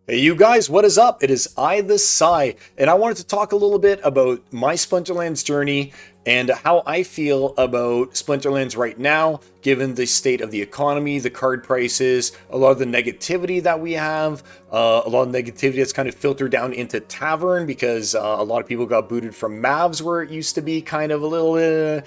Hey you guys, what is up? It is I the Psy, and I wanted to talk a little bit about my Splinterlands journey and how I feel about Splinterlands right now, given the state of the economy, the card prices, a lot of the negativity that we have, a lot of negativity that's kind of filtered down into Tavern because a lot of people got booted from Mavs where it used to be kind of a little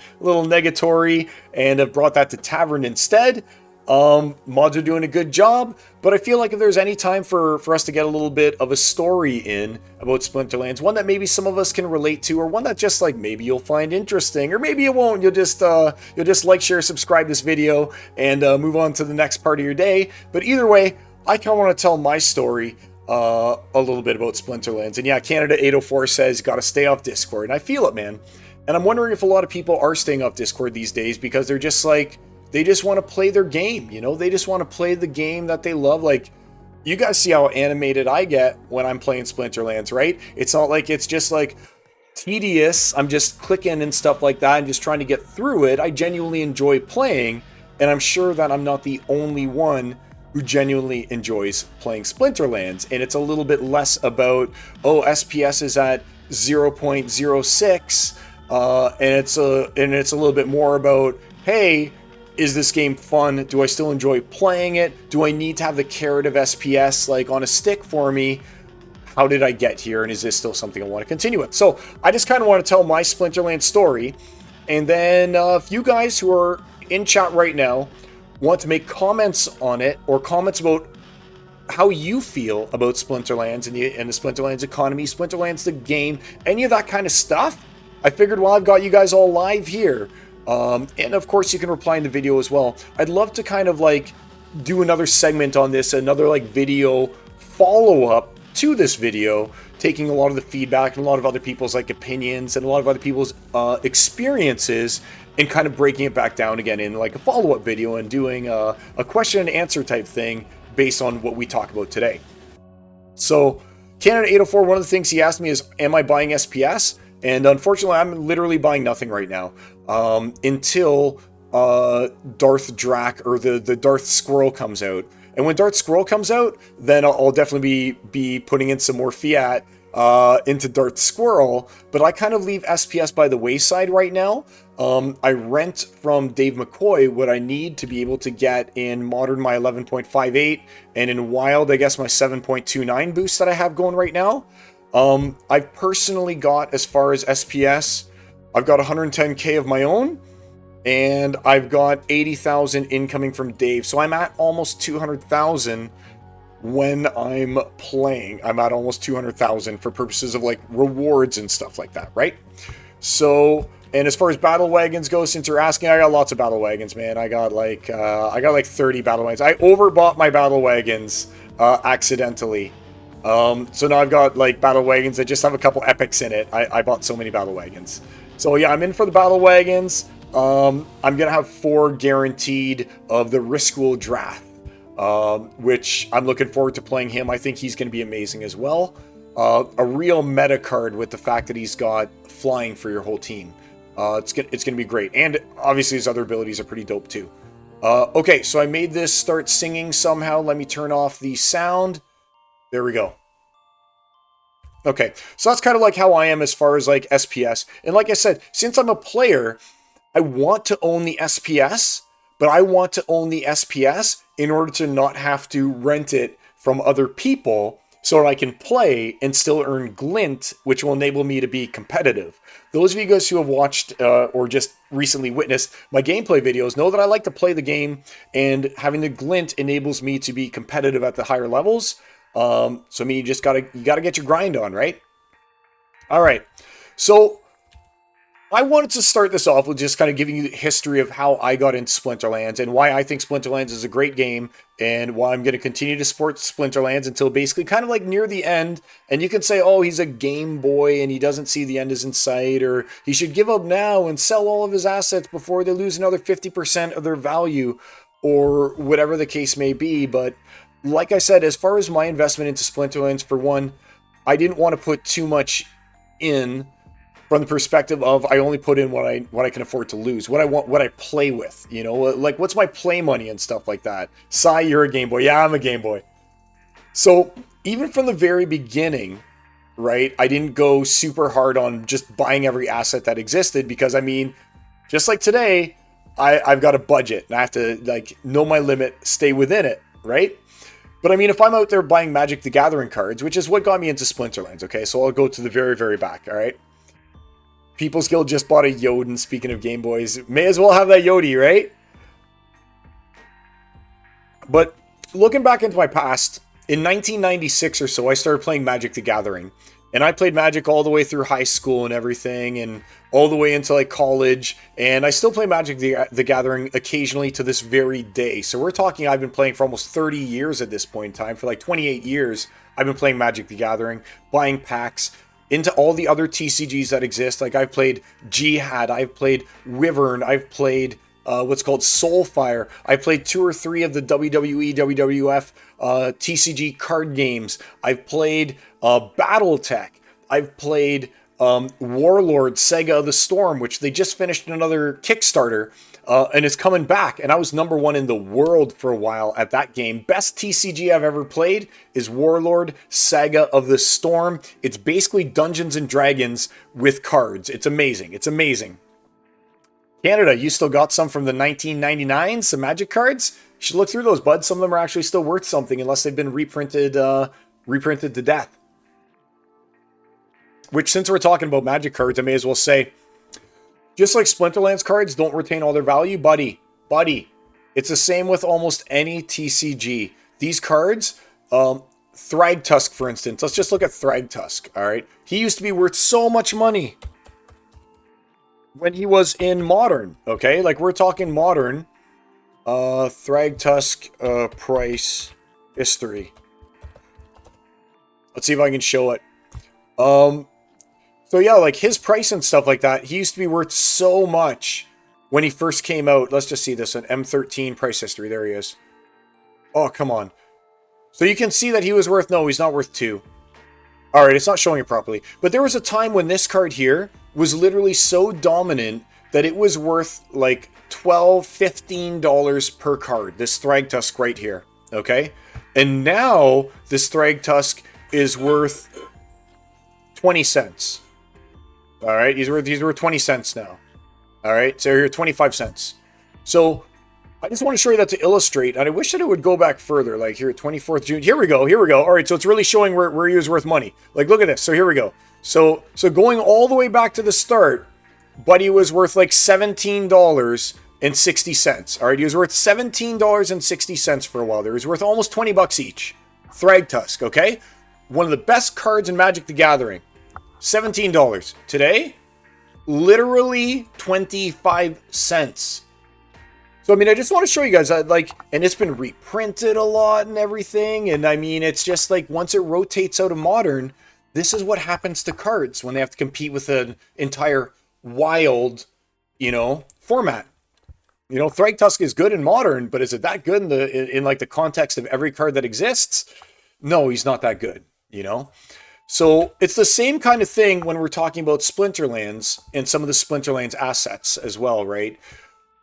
negatory and have brought that to Tavern instead. Mods are doing a good job, but I feel like if there's any time for us to get a little bit of a story in about Splinterlands, one that maybe some of us can relate to, or one that just like maybe you'll find interesting, or maybe you won't. You'll just like, share, subscribe this video, and move on to the next part of your day. But either way, I kind of want to tell my story a little bit about Splinterlands. And yeah, Canada 804 says got to stay off Discord, and I feel it, man. And I'm wondering if a lot of people are staying off Discord these days because they're just like, they just want to play their game, you know? They just want to play the game that they love. Like, you guys see how animated I get when I'm playing Splinterlands, right? It's not like it's just like tedious. I'm just clicking and stuff like that and just trying to get through it. I genuinely enjoy playing, and I'm sure that I'm not the only one who genuinely enjoys playing Splinterlands. And it's a little bit less about, oh, SPS is at 0.06, and it's a little bit more about, hey, is this game fun? Do I still enjoy playing it? Do I need to have the carrot of SPS like on a stick for me? How did I get here? And is this still something I want to continue with? So I just kind of want to tell my Splinterlands story. And then if you guys who are in chat right now want to make comments on it, or comments about how you feel about Splinterlands and the Splinterlands economy, Splinterlands the game, any of that kind of stuff, I figured while I've got you guys all live here, and of course you can reply in the video as well, I'd love to kind of like do another segment on this, another like video follow-up to this video, taking a lot of the feedback and a lot of other people's like opinions and a lot of other people's experiences, and kind of breaking it back down again in like a follow-up video and doing a question and answer type thing based on what we talk about today. So Canada 804, one of the things he asked me is, am I buying SPS? And unfortunately, I'm literally buying nothing right now until Darth Drac, or the Darth Squirrel, comes out. And when Darth Squirrel comes out, then I'll definitely be putting in some more fiat into Darth Squirrel. But I kind of leave SPS by the wayside right now. I rent from Dave McCoy what I need to be able to get in Modern my 11.58, and in Wild, I guess my 7.29 boost that I have going right now. I've personally got, as far as SPS, I've got 110k of my own, and I've got 80,000 incoming from Dave. So I'm at almost 200,000 when I'm playing. I'm at almost 200,000 for purposes of like rewards and stuff like that, right? So, and as far as battle wagons go, since you're asking, I got lots of battle wagons, man. I got like 30 battle wagons. I overbought my battle wagons accidentally. So now I've got like battle wagons that just have a couple epics in it. I bought so many battle wagons. So yeah, I'm in for the battle wagons. I'm gonna have 4 guaranteed of the Riskwool Drath, which I'm looking forward to playing him. I think he's gonna be amazing as well. A real meta card with the fact that he's got flying for your whole team. It's gonna be great, and obviously his other abilities are pretty dope too. Okay, so I made this start singing somehow. Let me turn off the sound. There we go. Okay, so that's kind of like how I am as far as like SPS. And like I said, since I'm a player, I want to own the SPS, but I want to own the SPS in order to not have to rent it from other people so that I can play and still earn glint, which will enable me to be competitive. Those of you guys who have watched or just recently witnessed my gameplay videos know that I like to play the game, and having the glint enables me to be competitive at the higher levels. So I mean, you gotta get your grind on, right? All right. So I wanted to start this off with just kind of giving you the history of how I got into Splinterlands and why I think Splinterlands is a great game, and why I'm going to continue to support Splinterlands until basically kind of like near the end. And you can say, oh, he's a Game Boy and he doesn't see the end is in sight, or he should give up now and sell all of his assets before they lose another 50% of their value, or whatever the case may be. But like I said, as far as my investment into Splinterlands, for one, I didn't want to put too much in from the perspective of I only put in what I can afford to lose, what I want, what I play with, you know, like what's my play money and stuff like that. Sai, you're a Game Boy. Yeah, I'm a Game Boy. So even from the very beginning, right, I didn't go super hard on just buying every asset that existed because, I mean, just like today, I've got a budget and I have to like know my limit, stay within it, right? But I mean, if I'm out there buying Magic the Gathering cards, which is what got me into Splinterlands, okay? So I'll go to the very, very back, all right? People's Guild just bought a Yodin, speaking of Game Boys. May as well have that Yodi, right? But looking back into my past, in 1996 or so, I started playing Magic the Gathering. And I played Magic all the way through high school and everything, and all the way into like college. And I still play Magic the Gathering occasionally to this very day. So we're talking, I've been playing for almost 30 years at this point in time. For like 28 years, I've been playing Magic the Gathering, buying packs into all the other TCGs that exist. Like I've played Jihad, I've played Wyvern, I've played what's called Soulfire. I played 2 or 3 of the WWE, WWF TCG card games. I've played BattleTech. I've played Warlord, Sega of the Storm, which they just finished another Kickstarter, and it's coming back. And I was #1 in the world for a while at that game. Best TCG I've ever played is Warlord, Saga of the Storm. It's basically Dungeons and Dragons with cards. It's amazing. It's amazing. Canada, you still got some from the 1999, some Magic cards? You should look through those, bud. Some of them are actually still worth something unless they've been reprinted to death. Which, since we're talking about Magic cards, I may as well say, just like Splinterlands cards don't retain all their value, buddy, it's the same with almost any TCG. These cards, Thragtusk, for instance, let's just look at Thragtusk, all right? He used to be worth so much money when he was in Modern, okay? Like, we're talking Modern. Thragtusk price history. Let's see if I can show it. So yeah, like his price and stuff like that, he used to be worth so much when he first came out. Let's just see this, an M13 price history. There he is. Oh, come on. So you can see that he was worth, no, he's not worth 2. All right, it's not showing it properly. But there was a time when this card here was literally so dominant that it was worth like $12, $15 per card. This Thragtusk right here, okay? And now this Thragtusk is worth 20 cents. All right, he's worth 20 cents now. All right, so here 25 cents. So I just want to show you that to illustrate, and I wish that it would go back further, like here, 24th June. Here we go. All right, so it's really showing where he was worth money. Like, look at this. So here we go. So going all the way back to the start, Buddy was worth like $17.60. All right, he was worth $17.60 for a while there. He was worth almost 20 bucks each. Thragtusk, okay? One of the best cards in Magic the Gathering. $17. Today, literally 25 cents. So, I mean, I just want to show you guys, like, and it's been reprinted a lot and everything. And I mean, it's just like once it rotates out of Modern, this is what happens to cards when they have to compete with an entire wild, format. Thragtusk is good in Modern, but is it that good in like the context of every card that exists? No, he's not that good, So it's the same kind of thing when we're talking about Splinterlands and some of the Splinterlands assets as well, right?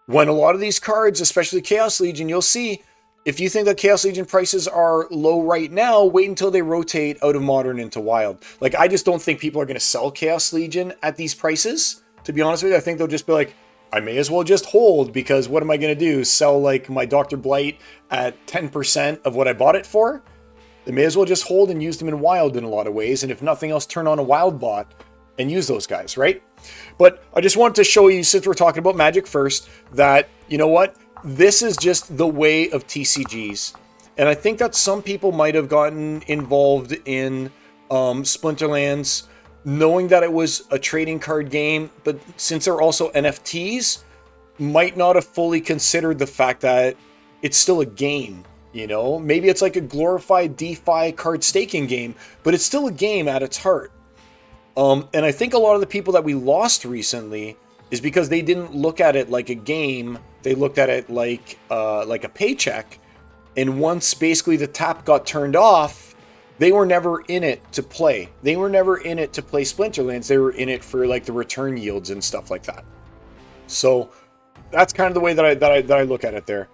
When a lot of these cards, especially Chaos Legion, you'll see, if you think that Chaos Legion prices are low right now, wait until they rotate out of Modern into Wild. Like, I just don't think people are going to sell Chaos Legion at these prices. To be honest with you, I think they'll just be like, I may as well just hold, because what am I going to do? Sell, like, my Dr. Blight at 10% of what I bought it for? They may as well just hold and use them in Wild in a lot of ways, and if nothing else, turn on a Wild bot and use those guys, right? But I just wanted to show you, since we're talking about Magic first, that, you know what? This is just the way of TCGs. And I think that some people might have gotten involved in Splinterlands knowing that it was a trading card game, but since they're also NFTs, might not have fully considered the fact that it's still a game. Maybe it's like a glorified DeFi card staking game, but it's still a game at its heart. And I think a lot of the people that we lost recently is because they didn't look at it like a game. They looked at it like a paycheck. And once basically the tap got turned off, they were never in it to play. They were never in it to play Splinterlands. They were in it for like the return yields and stuff like that. So that's kind of the way that I look at it there.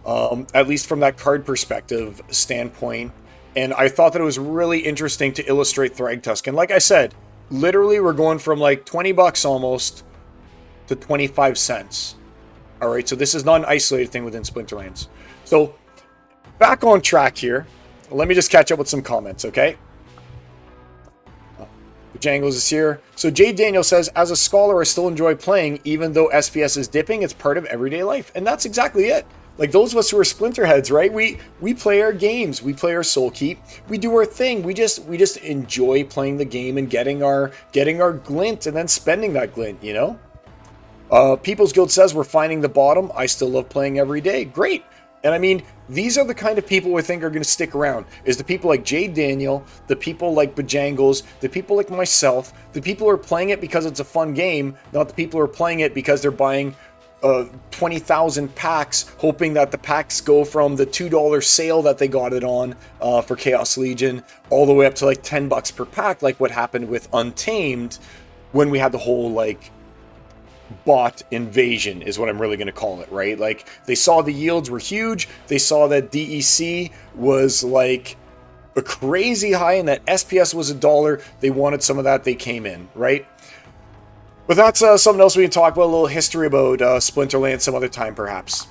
At least from that card perspective standpoint. And I thought that it was really interesting to illustrate Thragtusk. And like I said, literally we're going from like 20 bucks almost to 25 cents. All right, so this is not an isolated thing within Splinterlands. So back on track here. Let me just catch up with some comments, okay? Jangles is here. So Jade Daniel says, as a scholar, I still enjoy playing, even though SPS is dipping. It's part of everyday life. And that's exactly it. Like those of us who are Splinterheads, right? We play our games. We play our Soul Keep. We do our thing. We just enjoy playing the game and getting our glint and then spending that glint, you know? People's Guild says, we're finding the bottom. I still love playing every day. Great. And I mean, these are the kind of people I think are going to stick around. Is the people like Jade Daniel, the people like Bajangles, the people like myself, the people who are playing it because it's a fun game, not the people who are playing it because they're buying 20,000 packs, hoping that the packs go from the $2 sale that they got it on for Chaos Legion all the way up to like 10 bucks per pack, like what happened with Untamed when we had the whole like bot invasion is what I'm really going to call it, right? Like they saw the yields were huge. They saw that DEC was like a crazy high and that SPS was $1. They wanted some of that. They came in, right? But that's something else we can talk about, a little history about Splinterlands some other time, perhaps.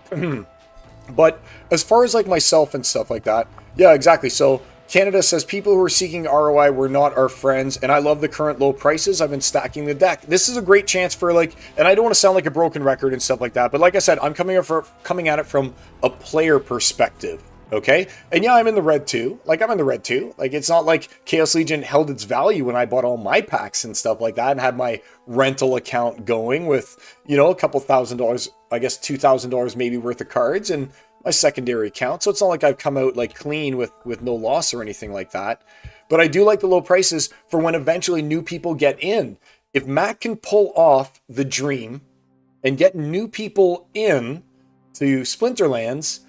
But as far as like myself and stuff like that, yeah, exactly. So Canada says, people who are seeking ROI were not our friends, and I love the current low prices. I've been stacking the deck. This is a great chance for like, and I don't want to sound like a broken record and stuff like that, but like I said, I'm coming at it from a player perspective, okay? And yeah, I'm in the red too. Like, I'm in the red too. Like, it's not like Chaos Legion held its value when I bought all my packs and stuff like that and had my rental account going with, you know, a couple $1,000, I guess $2,000 maybe worth of cards, and my secondary account. So it's not like I've come out like clean with no loss or anything like that. But I do like the low prices for when eventually new people get in. If Matt can pull off the dream and get new people in to Splinterlands,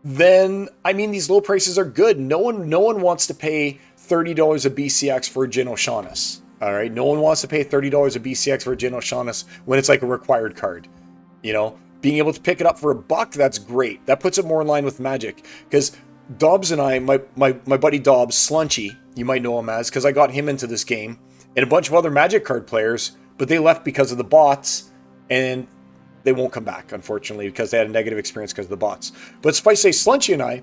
then I mean these low prices are good. No one wants to pay $30 a BCX for a Jin O'Shaughnessy. All right, no one wants to pay $30 a BCX for a Jin O'Shaughnessy when it's like a required card, you know. Being able to pick it up for $1, that's great. That puts it more in line with Magic. Because Dobbs and I, my buddy Dobbs, Slunchy, you might know him as, because I got him into this game, and a bunch of other Magic card players, but they left because of the bots, and they won't come back, unfortunately, because they had a negative experience because of the bots. But suffice to say, Slunchy and I,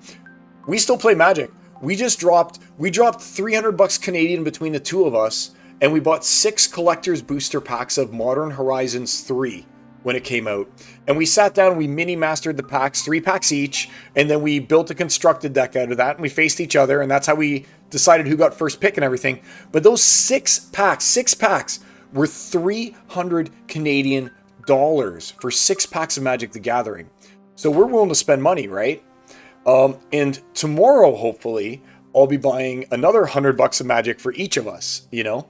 we still play Magic. We dropped $300 Canadian between the two of us, and we bought 6 collector's booster packs of Modern Horizons 3. When it came out, and we sat down, we mini mastered the packs, 3 packs each, and then we built a constructed deck out of that, and we faced each other, and that's how we decided who got first pick and everything. But those 6 packs were 300 Canadian dollars for 6 packs of Magic the Gathering. So we're willing to spend money, right? And tomorrow, hopefully, I'll be buying another $100 of Magic for each of us, you know.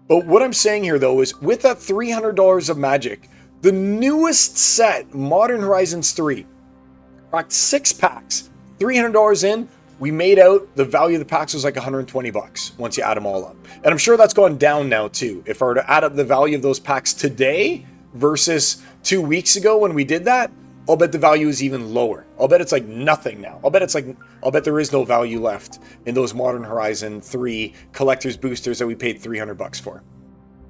But what I'm saying here though is, with that $300 of Magic, the newest set, Modern Horizons 3, cracked 6 packs, $300 in. We made out, the value of the packs was like $120 once you add them all up. And I'm sure that's gone down now too. If I were to add up the value of those packs today versus 2 weeks ago when we did that, I'll bet the value is even lower. I'll bet it's like nothing now. I'll bet there is no value left in those Modern Horizon 3 collector's boosters that we paid $300 for.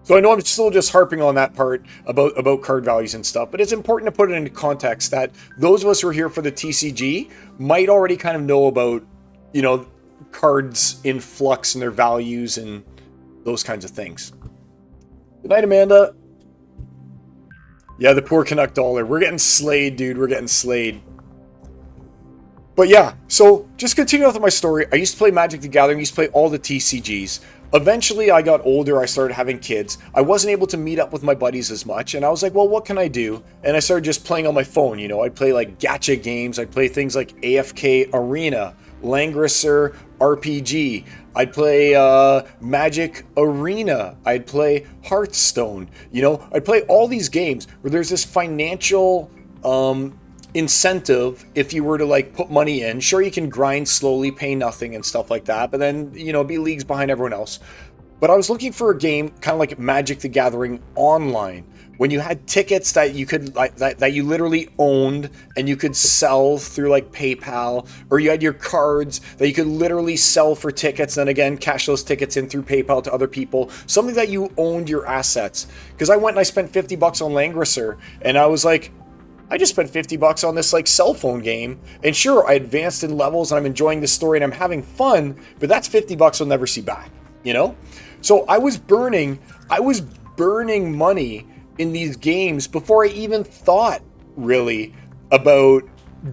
So I know I'm still just harping on that part about card values and stuff, but it's important to put it into context that those of us who are here for the TCG might already kind of know about, you know, cards in flux and their values and those kinds of things. Good night, Amanda. Yeah, the poor Canuck dollar. We're getting slayed, dude. We're getting slayed. But yeah, so just continuing with my story. I used to play Magic the Gathering. I used to play all the TCGs. Eventually, I got older, I started having kids. I wasn't able to meet up with my buddies as much, and I was like, well, what can I do? And I started just playing on my phone, you know. I'd play like gacha games, I'd play things like AFK Arena, Langrisser RPG, I'd play Magic Arena, I'd play Hearthstone, you know. I'd play all these games where there's this financial incentive if you were to like put money in. Sure, you can grind slowly, pay nothing and stuff like that, but then, you know, be leagues behind everyone else. But I was looking for a game kind of like Magic the Gathering online, when you had tickets that you could like that you literally owned and you could sell through like PayPal, or you had your cards that you could literally sell for tickets, then again cash those tickets in through PayPal to other people, something that you owned your assets. Because I went and I spent $50 on Langrisser, and I was like, I just spent $50 on this like cell phone game, and sure, I advanced in levels and I'm enjoying the story and I'm having fun, but that's $50 I'll never see back, you know? So I was burning money in these games before I even thought really about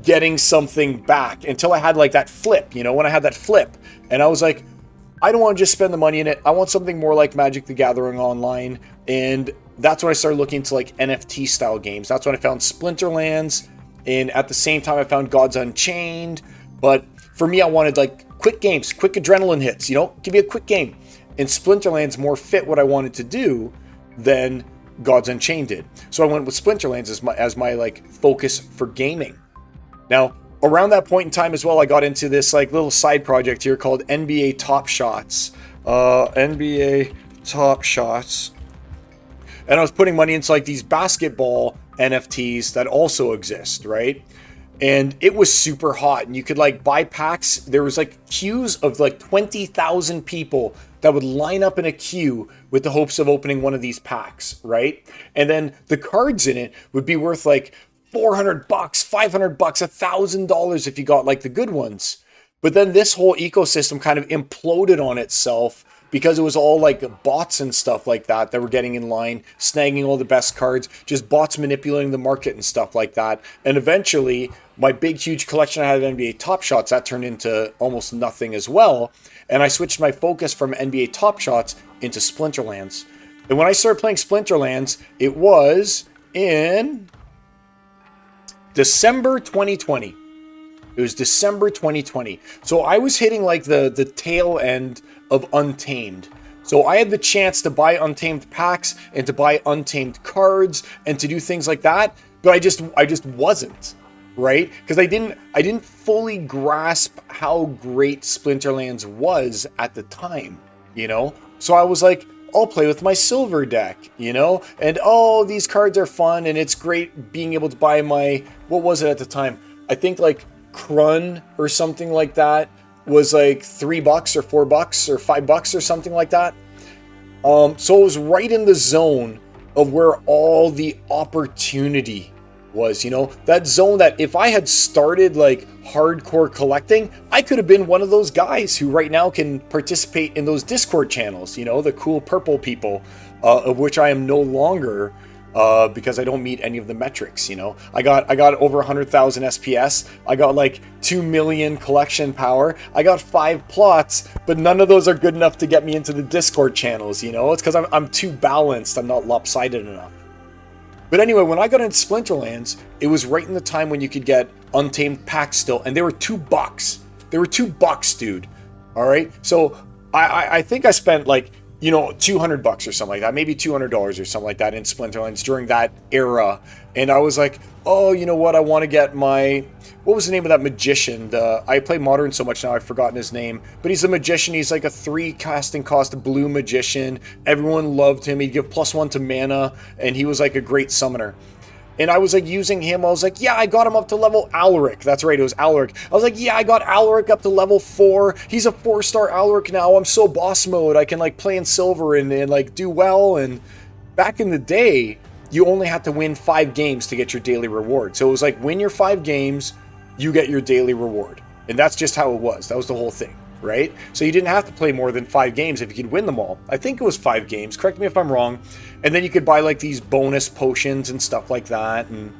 getting something back, until I had like that flip, you know, when I had that flip and I was like, I don't want to just spend the money in it. I want something more like Magic the Gathering Online. And that's when I started looking into like NFT style games. That's when I found Splinterlands. And at the same time, I found Gods Unchained. But for me, I wanted like quick games, quick adrenaline hits, you know, give me a quick game. And Splinterlands more fit what I wanted to do than Gods Unchained did. So I went with Splinterlands as my like focus for gaming. Now, around that point in time as well, I got into this like little side project here called NBA Top Shots. NBA Top Shots. And I was putting money into like these basketball NFTs that also exist, right? And it was super hot, and you could like buy packs. There was like queues of like 20,000 people that would line up in a queue with the hopes of opening one of these packs, right? And then the cards in it would be worth like $400, $500, $1,000 if you got like the good ones. But then this whole ecosystem kind of imploded on itself, because it was all like bots and stuff like that that were getting in line, snagging all the best cards, just bots manipulating the market and stuff like that. And eventually, my big, huge collection I had of NBA Top Shots, that turned into almost nothing as well. And I switched my focus from NBA Top Shots into Splinterlands. And when I started playing Splinterlands, it was in December 2020. It was December 2020. So I was hitting like the tail end of Untamed. So I had the chance to buy Untamed packs and to buy Untamed cards and to do things like that, but I just wasn't, right? Because I didn't fully grasp how great Splinterlands was at the time, you know? So I was like, I'll play with my silver deck, you know? And oh, these cards are fun, and it's great being able to buy my, what was it at the time? I think like Krun or something like that was like $3 or $4 or $5 or something like that. So it was right in the zone of where all the opportunity was, you know, that zone that if I had started like hardcore collecting, I could have been one of those guys who right now can participate in those Discord channels, you know, the cool purple people, of which I am no longer, because I don't meet any of the metrics, you know. I got over 100,000 SPS. I got like 2 million collection power. I got 5 plots, but none of those are good enough to get me into the Discord channels, you know. It's because I'm too balanced. I'm not lopsided enough. But anyway, when I got into Splinterlands, it was right in the time when you could get Untamed packs still, and they were $2. They were $2, dude. All right. So I think I spent like, you know, $200 or something like that, maybe $200 or something like that in Splinterlands during that era. And I was like, oh, you know what? I want to get my, what was the name of that magician? I play Modern so much now, I've forgotten his name. But he's a magician. He's like a 3 casting cost blue magician. Everyone loved him. He'd give +1 to mana, and he was like a great summoner. And I was like using him. I was like, yeah, I got him up to level Alaric. That's right, it was Alaric. I was like, yeah, I got Alaric up to level 4. He's a 4-star Alaric now. I'm so boss mode. I can like play in silver and like do well. And back in the day, you only had to win 5 games to get your daily reward. So it was like, win your 5 games, you get your daily reward. And that's just how it was. That was the whole thing, right? So you didn't have to play more than 5 games if you could win them all. I think it was 5 games. Correct me if I'm wrong. And then you could buy like these bonus potions and stuff like that. And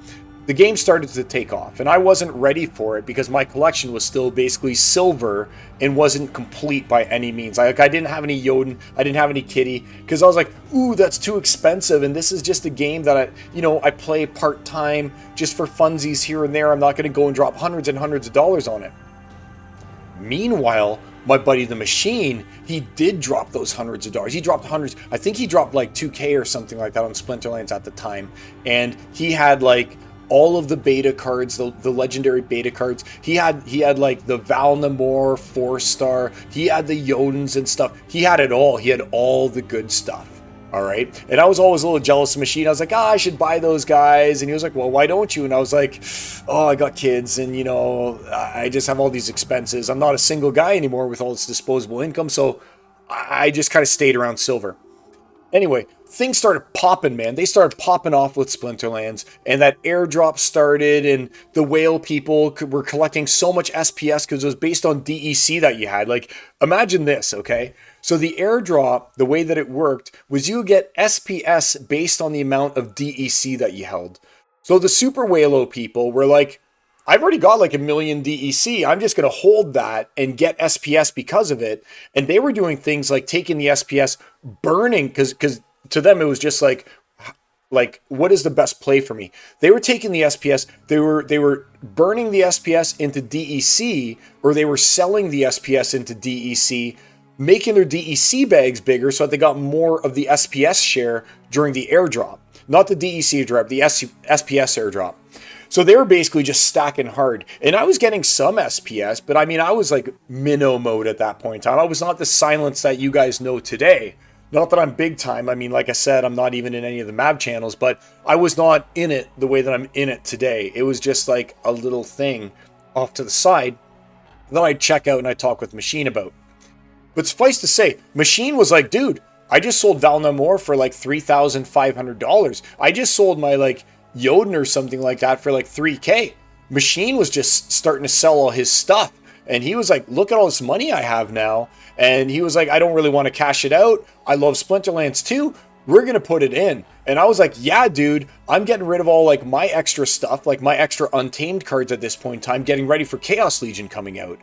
the game started to take off. And I wasn't ready for it because my collection was still basically silver and wasn't complete by any means. I didn't have any Jotun. I didn't have any Kitty because I was like, ooh, that's too expensive. And this is just a game that I play part-time just for funsies here and there. I'm not going to go and drop hundreds and hundreds of dollars on it. Meanwhile, my buddy the Machine, he did drop those hundreds of dollars. He dropped hundreds. I think he dropped like 2K or something like that on Splinterlands at the time. And he had like all of the beta cards, the legendary beta cards. He had like the Valnamor 4-star. He had the Jotuns and stuff. He had it all. He had all the good stuff. All right. And I was always a little jealous of Machine. I was like, I should buy those guys. And he was like, well, why don't you? And I was like, oh, I got kids and, I just have all these expenses. I'm not a single guy anymore with all this disposable income. So I just kind of stayed around silver. Anyway, things started popping, man. They started popping off with Splinterlands, and that airdrop started, and the whale people were collecting so much SPS because it was based on DEC that you had. Like, imagine this, okay? So the airdrop, the way that it worked, was you get SPS based on the amount of DEC that you held. So the Super Whalo people were like, I've already got like 1 million DEC. I'm just going to hold that and get SPS because of it. And they were doing things like taking the SPS, burning, because to them it was just like, what is the best play for me? They were taking the SPS, they were burning the SPS into DEC, or they were selling the SPS into DEC, making their DEC bags bigger so that they got more of the SPS share during the airdrop. Not the DEC airdrop, the SPS airdrop. So they were basically just stacking hard. And I was getting some SPS, but I mean, I was like minnow mode at that point in time. I was not the Psilence that you guys know today. Not that I'm big time. I mean, like I said, I'm not even in any of the map channels, but I was not in it the way that I'm in it today. It was just like a little thing off to the side that I'd check out and I'd talk with Machine about. But suffice to say, Machine was like, dude, I just sold Val No More for like $3,500. I just sold my like Yoden or something like that for like 3K. Machine was just starting to sell all his stuff. And he was like, look at all this money I have now. And he was like, I don't really want to cash it out. I love Splinterlands too. We're going to put it in. And I was like, yeah, dude, I'm getting rid of all like my extra stuff, like my extra Untamed cards at this point in time, getting ready for Chaos Legion coming out.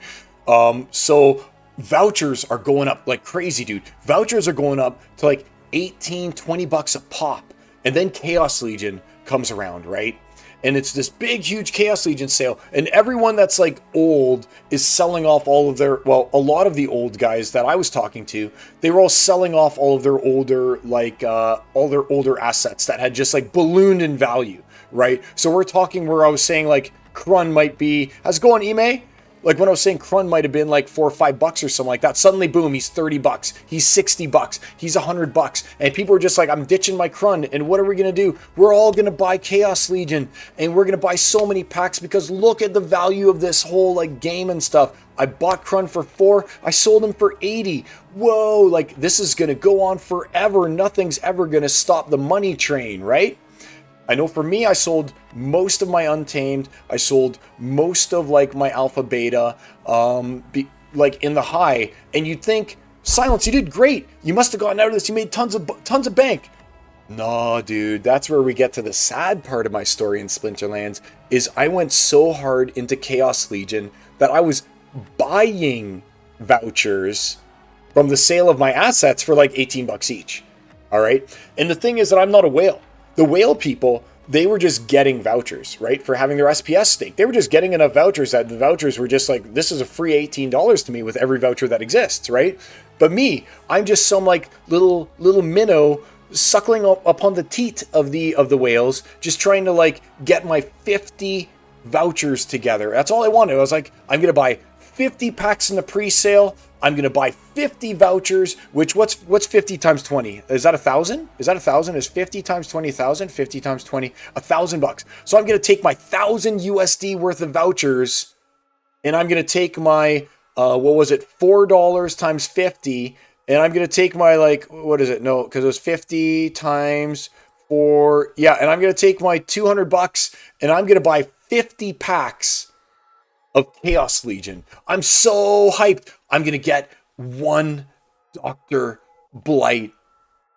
So vouchers are going up like crazy, dude. Vouchers are going up to like 18, 20 bucks a pop. And then Chaos Legion comes around, right? And it's this big, huge Chaos Legion sale. And everyone that's like old is selling off all of their, well, a lot of the old guys that I was talking to, they were all selling off all of their older, like, all their older assets that had just like ballooned in value, right? So we're talking where I was saying like Krun might be, how's it going, Ime? Like when I was saying Krun might have been like $4 or $5 or something like that. Suddenly, boom, he's $30. He's $60. He's $100. And people are just like, I'm ditching my Krun. And what are we going to do? We're all going to buy Chaos Legion. And we're going to buy so many packs because look at the value of this whole like game and stuff. I bought Krun for 4. I sold him for 80. Whoa, like this is going to go on forever. Nothing's ever going to stop the money train, right? I know for me, I sold most of my Untamed. I sold most of like my Alpha Beta, like in the high. And you'd think, Psilence, you did great. You must have gotten out of this. You made tons of bank. No, dude, that's where we get to the sad part of my story in Splinterlands. Is I went so hard into Chaos Legion that I was buying vouchers from the sale of my assets for like 18 bucks each. All right, and the thing is that I'm not a whale. The whale people, they were just getting vouchers, right? For having their SPS stake. They were just getting enough vouchers that the vouchers were just like, this is a free $18 to me with every voucher that exists, right? But me, I'm just some like little minnow suckling upon the teat of the whales, just trying to like get my 50 vouchers together. That's all I wanted. I was like, I'm going to buy 50 packs in the pre-sale. I'm going to buy 50 vouchers, which what's 50 times 20? Is that 1,000? Is that 1,000? Is 50 times 20,000? 50 times 20, $1,000. So I'm going to take my 1,000 USD worth of vouchers and I'm going to take my, $4 times 50. And I'm going to take my like, what is it? No, because it was 50 times 4. Yeah. And I'm going to take my $200 and I'm going to buy 50 packs of Chaos Legion. I'm so hyped. I'm going to get one Dr. Blight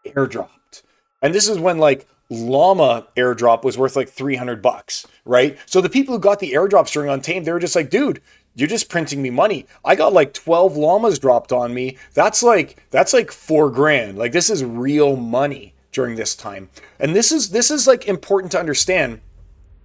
airdropped. And this is when like Llama airdrop was worth like $300, right? So the people who got the airdrops during Untamed, they were just like, dude, you're just printing me money. I got like 12 llamas dropped on me. That's like $4,000. Like this is real money during this time. And this is like important to understand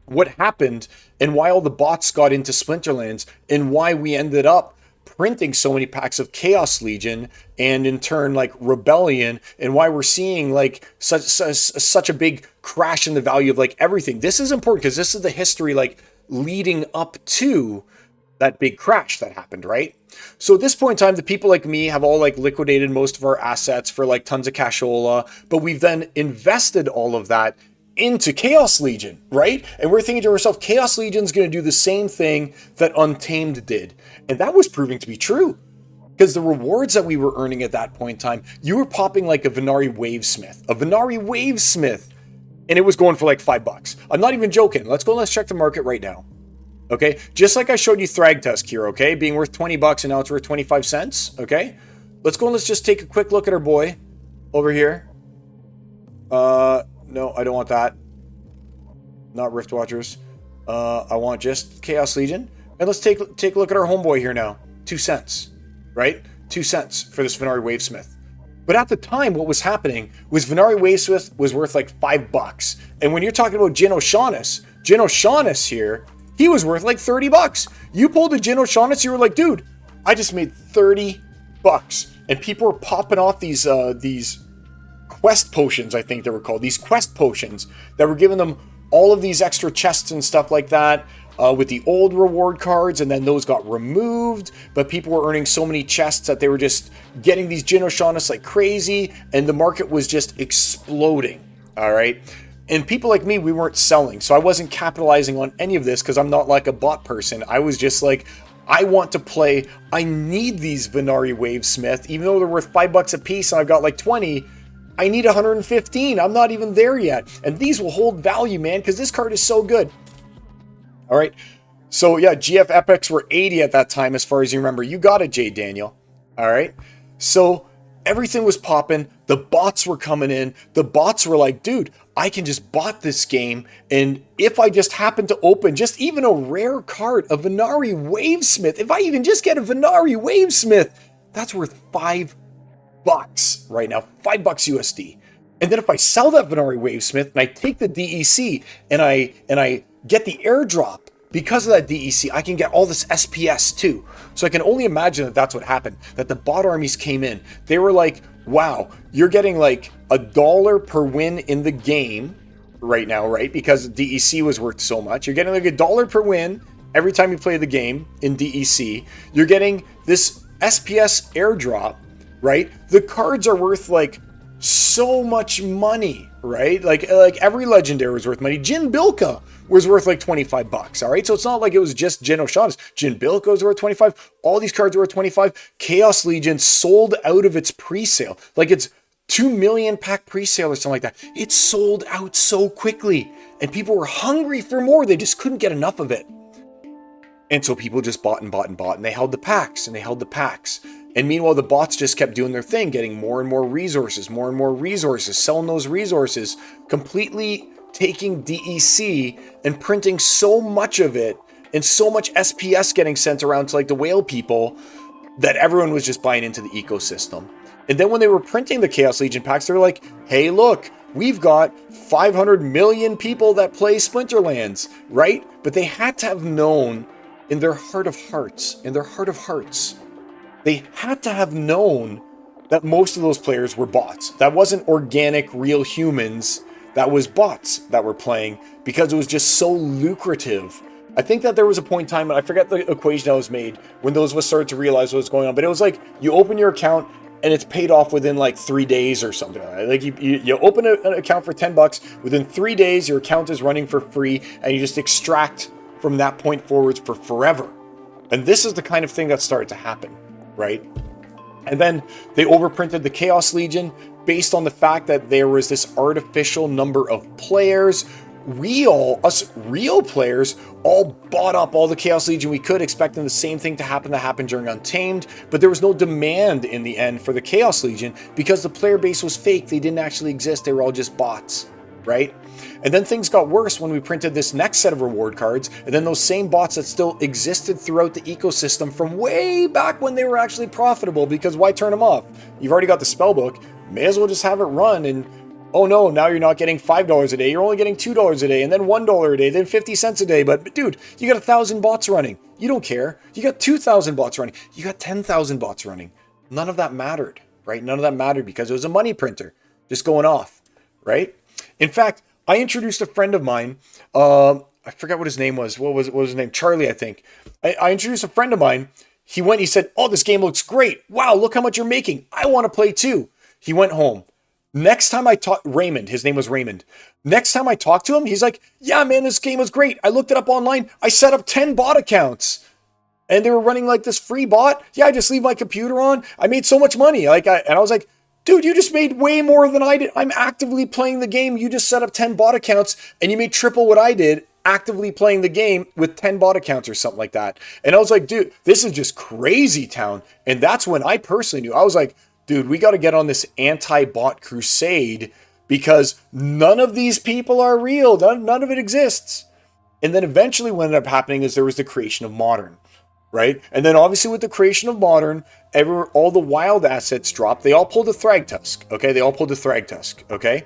what happened and why all the bots got into Splinterlands and why we ended up printing so many packs of Chaos Legion and in turn like Rebellion, and why we're seeing like such a big crash in the value of like everything. This is important because this is the history like leading up to that big crash that happened, right? So at this point in time, the people like me have all like liquidated most of our assets for like tons of cashola, but we've then invested all of that into Chaos Legion, right? And we're thinking to ourselves, Chaos Legion's going to do the same thing that Untamed did. And that was proving to be true. Because the rewards that we were earning at that point in time, you were popping like a Venari Wavesmith, and it was going for like $5. I'm not even joking. Let's go and let's check the market right now. Okay, just like I showed you Thragtusk here, okay, being worth $20 and now it's worth 25 cents, okay? Let's go and let's just take a quick look at our boy over here. No, I don't want that. Not Rift Watchers. I want just Chaos Legion. And let's take a look at our homeboy here now. 2 cents, right? 2 cents for this Venari Wavesmith. But at the time, what was happening was Venari Wavesmith was worth like $5. And when you're talking about Jin O'Shaughnessy here, he was worth like $30. You pulled a Jin O'Shaughnessy, you were like, dude, I just made $30. And people were popping off these quest potions, I think they were called. These quest potions that were giving them all of these extra chests and stuff like that with the old reward cards, and then those got removed. But people were earning so many chests that they were just getting these Jin O'Shaughnessy like crazy, and the market was just exploding, all right? And people like me, we weren't selling. So I wasn't capitalizing on any of this because I'm not like a bot person. I was just like, I want to play. I need these Venari Wavesmith. Even though they're worth $5 a piece and I've got like 20, I need 115. I'm not even there yet. And these will hold value, man, because this card is so good. All right. So yeah, GF Epics were 80 at that time, as far as you remember. You got it, Jay Daniel. All right. So everything was popping. The bots were coming in. The bots were like, dude, I can just bot this game. And if I just happen to open just even a rare card, a Venari Wavesmith, if I even just get a Venari Wavesmith, that's worth $5 right now, $5 USD. And then if I sell that Venari Wavesmith and I take the DEC and I get the airdrop, because of that DEC, I can get all this SPS too. So I can only imagine that that's what happened, that the bot armies came in. They were like, wow, you're getting like $1 per win in the game right now, right? Because DEC was worth so much. You're getting like $1 per win every time you play the game in DEC. You're getting this SPS airdrop, right? The cards are worth like so much money, right? Like every legendary was worth money. Jin Bilka was worth like $25, all right? So it's not like it was just Jin O'Shaughnessy. Jin Bilka was worth 25. All these cards were worth 25. Chaos Legion sold out of its pre-sale. Like it's 2 million pack pre-sale or something like that. It sold out so quickly. And people were hungry for more. They just couldn't get enough of it. And so people just bought and bought and bought. And they held the packs and they held the packs. And meanwhile, the bots just kept doing their thing, getting more and more resources, selling those resources, completely taking DEC and printing so much of it and so much SPS getting sent around to like the whale people that everyone was just buying into the ecosystem. And then when they were printing the Chaos Legion packs, they're like, hey, look, we've got 500 million people that play Splinterlands, right? But they had to have known in their heart of hearts, they had to have known that most of those players were bots. That wasn't organic, real humans. That was bots that were playing because it was just so lucrative. I think that there was a point in time, and I forget the equation that was made, when those of us started to realize what was going on. But it was like you open your account and it's paid off within like 3 days or something. Like you open an account for $10. Within 3 days, your account is running for free, and you just extract from that point forwards for forever. And this is the kind of thing that started to happen, right? And then they overprinted the Chaos Legion based on the fact that there was this artificial number of players. Us real players, all bought up all the Chaos Legion we could, expecting the same thing to happen during Untamed, but there was no demand in the end for the Chaos Legion because the player base was fake. They didn't actually exist. They were all just bots, right? And then things got worse when we printed this next set of reward cards, and then those same bots that still existed throughout the ecosystem from way back when they were actually profitable, because why turn them off? You've already got the spellbook, may as well just have it run, and oh no, now you're not getting $5 a day, you're only getting $2 a day, and then $1 a day, then 50 cents a day, but dude, you got 1,000 bots running. You don't care. You got 2,000 bots running. You got 10,000 bots running. None of that mattered, right? None of that mattered because it was a money printer just going off, right? In fact, I introduced a friend of mine I forgot what his name was. What was his name? Charlie, I think. I introduced a friend of mine. He said, "Oh, this game looks great. Wow, look how much you're making. I want to play too." He went home. Next time I talked, Raymond, his name was Raymond. Next time I talked to him, he's like, "Yeah, man, this game was great. I looked it up online. I set up 10 bot accounts. And they were running like this free bot. Yeah, I just leave my computer on. I made so much money." And I was like, "Dude, you just made way more than I did. I'm actively playing the game. You just set up 10 bot accounts and you made triple what I did actively playing the game with 10 bot accounts or something like that." And I was like, "Dude, this is just crazy town." And that's when I personally knew. I was like, "Dude, we got to get on this anti-bot crusade because none of these people are real. None of it exists." And then eventually what ended up happening is there was the creation of Modern. Right? And then obviously with the creation of Modern, all the wild assets dropped. They all pulled a Thragtusk, okay? They all pulled a Thragtusk, okay?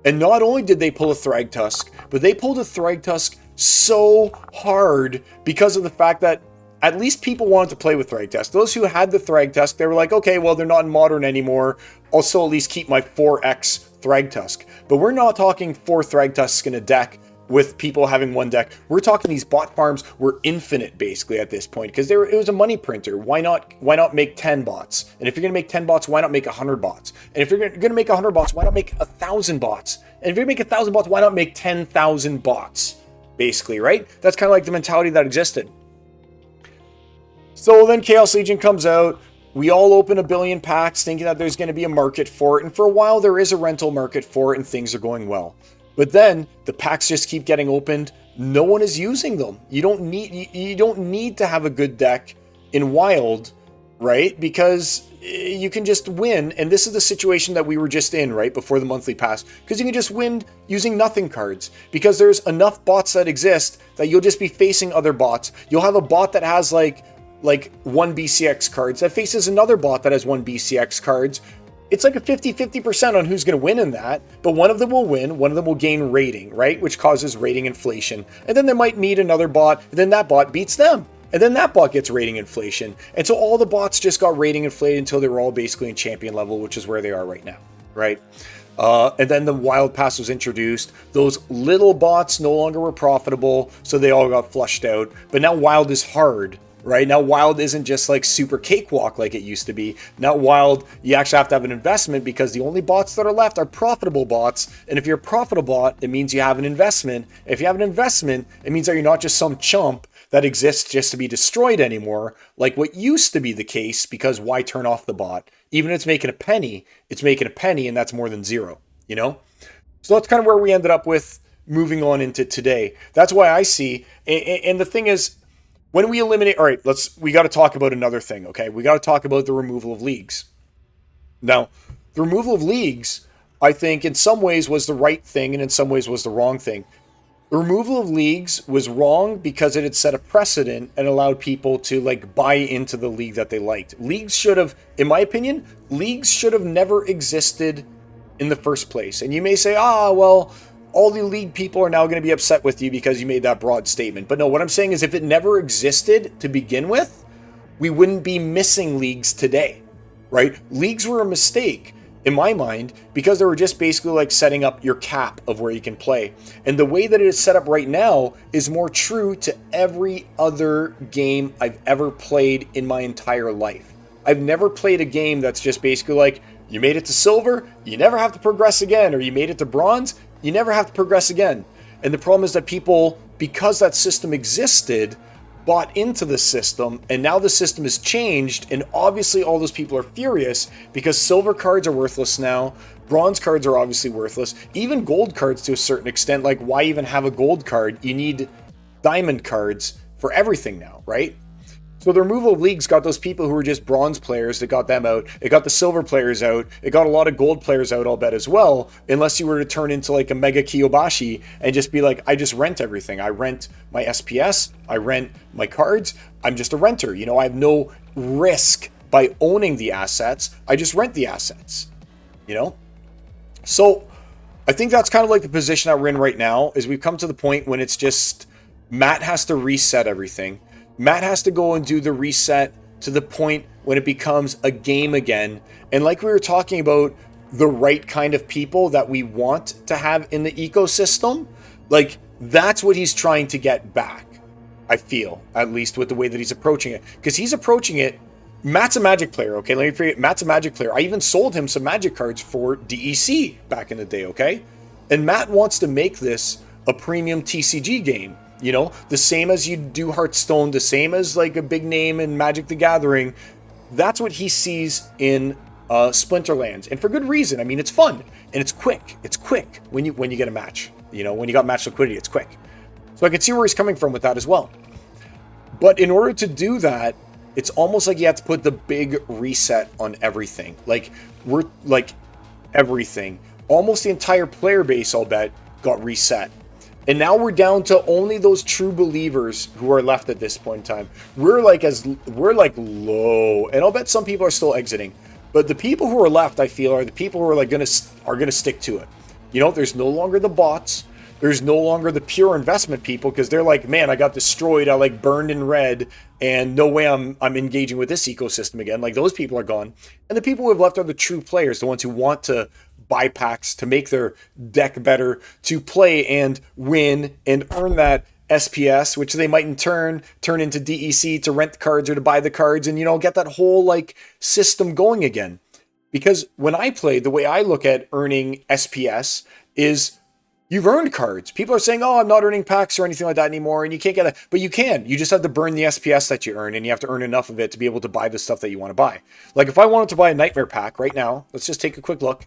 And not only did they pull a Thragtusk, but they pulled a Thragtusk so hard because of the fact that at least people wanted to play with Thragtusk. Those who had the Thragtusk, they were like, "Okay, well, they're not in Modern anymore. I'll still at least keep my 4x Thragtusk." But we're not talking 4 Thragtusks in a deck with people having one deck. We're talking these bot farms were infinite basically at this point because it was a money printer. Why not make 10 bots? And if you're going to make 10 bots, why not make 100 bots? And if you're going to make 100 bots, why not make 1,000 bots? And if you're going to make 1,000 bots, why not make 10,000 bots? Basically, right? That's kind of like the mentality that existed. So then Chaos Legion comes out. We all open a billion packs thinking that there's going to be a market for it. And for a while, there is a rental market for it and things are going well. But then the packs just keep getting opened. No one is using them. You don't need to have a good deck in Wild, right? Because you can just win. And this is the situation that we were just in, right? Before the monthly pass. Because you can just win using nothing cards. Because there's enough bots that exist that you'll just be facing other bots. You'll have a bot that has like 1 BCX cards that faces another bot that has 1 BCX cards. It's like a 50-50% on who's going to win in that, but one of them will win, one of them will gain rating, right? Which causes rating inflation. And then they might meet another bot, and then that bot beats them. And then that bot gets rating inflation. And so all the bots just got rating inflated until they were all basically in champion level, which is where they are right now, right? And then the Wild Pass was introduced. Those little bots no longer were profitable, so they all got flushed out. But now Wild is hard. Right? Now Wild isn't just like super cakewalk like it used to be. Now Wild, you actually have to have an investment because the only bots that are left are profitable bots. And if you're a profitable bot, it means you have an investment. If you have an investment, it means that you're not just some chump that exists just to be destroyed anymore, like what used to be the case, because why turn off the bot? Even if it's making a penny, and that's more than zero, you know? So that's kind of where we ended up with moving on into today. That's why I see, and the thing is, when we eliminate, all right, we got to talk about another thing, okay? We got to talk about the removal of leagues. Now, the removal of leagues, I think in some ways was the right thing and in some ways was the wrong thing. The removal of leagues was wrong because it had set a precedent and allowed people to like buy into the league that they liked. Leagues should have, in my opinion, leagues should have never existed in the first place. And you may say, well, all the league people are now going to be upset with you because you made that broad statement. But no, what I'm saying is if it never existed to begin with, we wouldn't be missing leagues today, right? Leagues were a mistake in my mind because they were just basically like setting up your cap of where you can play. And the way that it is set up right now is more true to every other game I've ever played in my entire life. I've never played a game that's just basically like, you made it to silver, you never have to progress again, or you made it to bronze, you never have to progress again. And the problem is that people, because that system existed, bought into the system, and now the system has changed, and obviously all those people are furious because silver cards are worthless now, bronze cards are obviously worthless, even gold cards to a certain extent. Like, why even have a gold card? You need diamond cards for everything now, right? So the removal of leagues got those people who were just bronze players, that got them out. It got the silver players out. It got a lot of gold players out, I'll bet, as well, unless you were to turn into like a Mega Kiyobashi and just be like, I just rent everything. I rent my SPS. I rent my cards. I'm just a renter. You know, I have no risk by owning the assets. I just rent the assets, you know? So I think that's kind of like the position that we're in right now, is we've come to the point when it's just Matt has to reset everything. Matt has to go and do the reset to the point when it becomes a game again. And like we were talking about, the right kind of people that we want to have in the ecosystem, like That's what he's trying to get back, I feel, at least with the way that he's approaching it. Because he's approaching it, Matt's a Magic player, okay? Let me forget, Matt's a Magic player. I even sold him some Magic cards for DEC back in the day, okay? And Matt wants to make this a premium TCG game, you know? The same as you do Hearthstone, the same as like a big name in Magic the Gathering. That's what he sees in Splinterlands, and for good reason. I mean, it's fun and it's quick. It's quick when you get a match. You know, when you got match liquidity, it's quick. So I can see where he's coming from with that as well. But in order to do that, it's almost like you have to put the big reset on everything. Like everything. Almost the entire player base, I'll bet, got reset. And now we're down to only those true believers who are left at this point in time. We're like low, and I'll bet some people are still exiting. But the people who are left, I feel, are the people who are like gonna stick to it. You know, there's no longer the bots. There's no longer the pure investment people, because they're like, man, I got destroyed. I like burned in red, and no way I'm engaging with this ecosystem again. Like, those people are gone. And the people who have left are the true players, the ones who want to buy packs to make their deck better, to play and win and earn that SPS, which they might in turn into DEC to rent cards or to buy the cards, and, you know, get that whole like system going again. Because when I play, the way I look at earning SPS is you've earned cards. People are saying, oh, I'm not earning packs or anything like that anymore, and you can't get that. But you can. You just have to burn the SPS that you earn, and you have to earn enough of it to be able to buy the stuff that you want to buy. Like, if I wanted to buy a Nightmare pack right now, let's just take a quick look.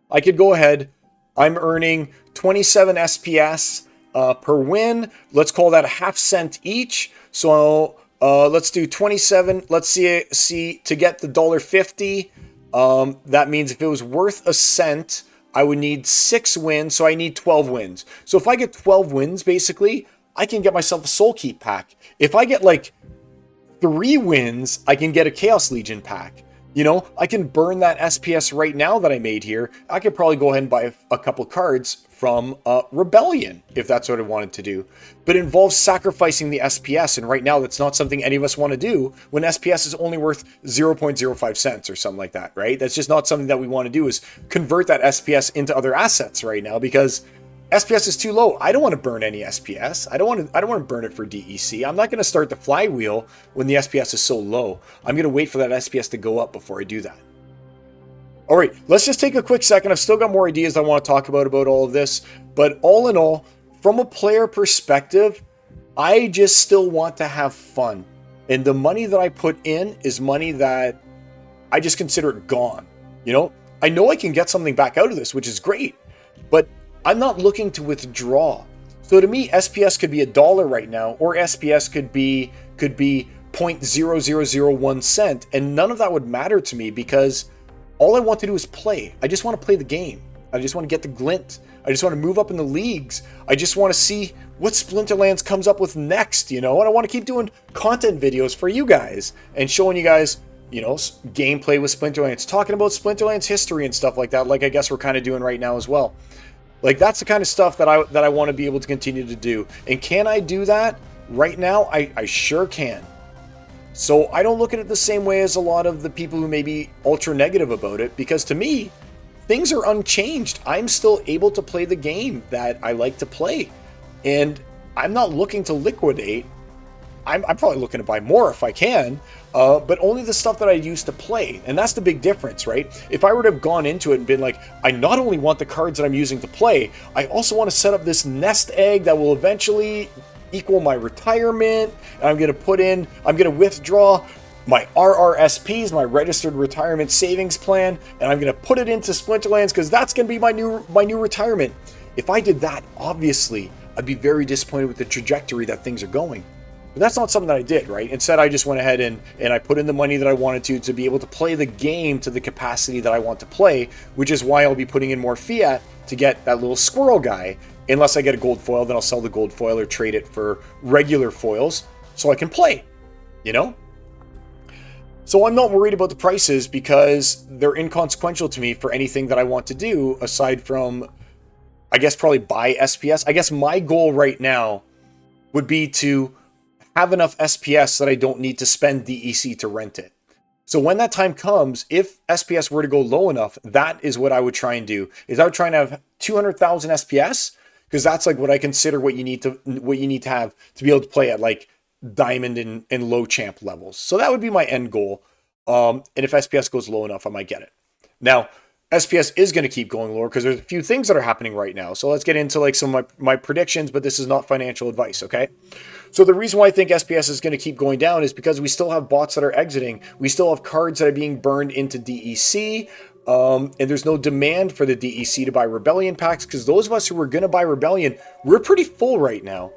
I could go ahead. I'm earning 27 SPS per win. Let's call that a half cent each. So let's do 27. Let's see to get the $1.50. That means if it was worth a cent, I would need 6 wins. So I need 12 wins. So if I get 12 wins, basically, I can get myself a Soul Keep pack. If I get like 3 wins, I can get a Chaos Legion pack. You know, I can burn that SPS right now that I made here. I could probably go ahead and buy a couple cards from Rebellion, if that's what I wanted to do. But it involves sacrificing the SPS, and right now that's not something any of us want to do when SPS is only worth 0.05 cents or something like that, right? That's just not something that we want to do, is convert that SPS into other assets right now, because SPS is too low. I don't want to burn any SPS. I don't want to burn it for DEC. I'm not going to start the flywheel when the SPS is so low. I'm going to wait for that SPS to go up before I do that. All right, let's just take a quick second. I've still got more ideas I want to talk about all of this. But all in all, from a player perspective, I just still want to have fun. And the money that I put in is money that I just consider it gone. You know I can get something back out of this, which is great. But I'm not looking to withdraw. So to me, SPS could be $1 right now, or SPS could be 0.0001 cent, and none of that would matter to me, because all I want to do is play. I just want to play the game. I just want to get the glint. I just want to move up in the leagues. I just want to see what Splinterlands comes up with next, you know? And I want to keep doing content videos for you guys and showing you guys, you know, gameplay with Splinterlands, talking about Splinterlands history and stuff like that, like I guess we're kind of doing right now as well. Like, that's the kind of stuff that I want to be able to continue to do. And can I do that right now? I sure can. So I don't look at it the same way as a lot of the people who may be ultra negative about it, because to me, things are unchanged. I'm still able to play the game that I like to play. And I'm not looking to liquidate. I'm probably looking to buy more if I can, but only the stuff that I used to play. And that's the big difference, right? If I were to have gone into it and been like, I not only want the cards that I'm using to play, I also want to set up this nest egg that will eventually equal my retirement. And I'm going to withdraw my RRSPs, my registered retirement savings plan, and I'm going to put it into Splinterlands because that's going to be my new retirement. If I did that, obviously, I'd be very disappointed with the trajectory that things are going. But that's not something that I did, right? Instead, I just went ahead and I put in the money that I wanted to be able to play the game to the capacity that I want to play, which is why I'll be putting in more fiat to get that little squirrel guy. Unless I get a gold foil, then I'll sell the gold foil or trade it for regular foils so I can play, you know? So I'm not worried about the prices because they're inconsequential to me for anything that I want to do aside from, I guess, probably buy SPS. I guess my goal right now would be to have enough SPS that I don't need to spend DEC to rent it. So when that time comes, if SPS were to go low enough, that is what I would try and do. I would try and have 200,000 SPS, because that's like what I consider what you need to have to be able to play at like diamond and low champ levels. So that would be my end goal. And if SPS goes low enough, I might get it. Now, SPS is going to keep going lower because there's a few things that are happening right now. So let's get into like some of my predictions, but this is not financial advice, okay? So the reason why I think SPS is going to keep going down is because we still have bots that are exiting. We still have cards that are being burned into DEC. And there's no demand for the DEC to buy Rebellion packs because those of us who were going to buy Rebellion, we're pretty full right now.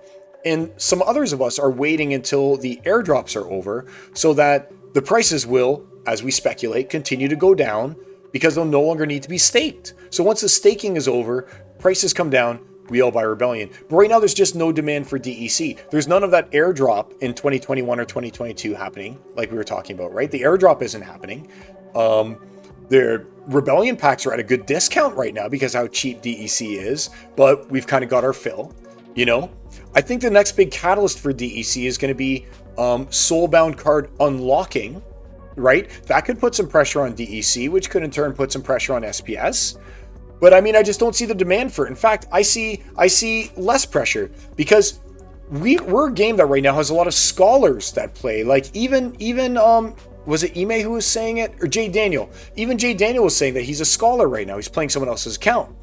And some others of us are waiting until the airdrops are over so that the prices will, as we speculate, continue to go down because they'll no longer need to be staked. So once the staking is over, prices come down, we all buy Rebellion. But right now there's just no demand for DEC. There's none of that airdrop in 2021 or 2022 happening, like we were talking about, right? The airdrop isn't happening. Their Rebellion packs are at a good discount right now because how cheap DEC is, but we've kind of got our fill, you know? I think the next big catalyst for DEC is going to be Soulbound card unlocking, right? That could put some pressure on DEC, which could in turn put some pressure on SPS. But I mean, I just don't see the demand for it. In fact, I see less pressure because we're a game that right now has a lot of scholars that play. Like even was it Ime who was saying it, or Jay Daniel? Even Jay Daniel was saying that he's a scholar right now. He's playing someone else's account.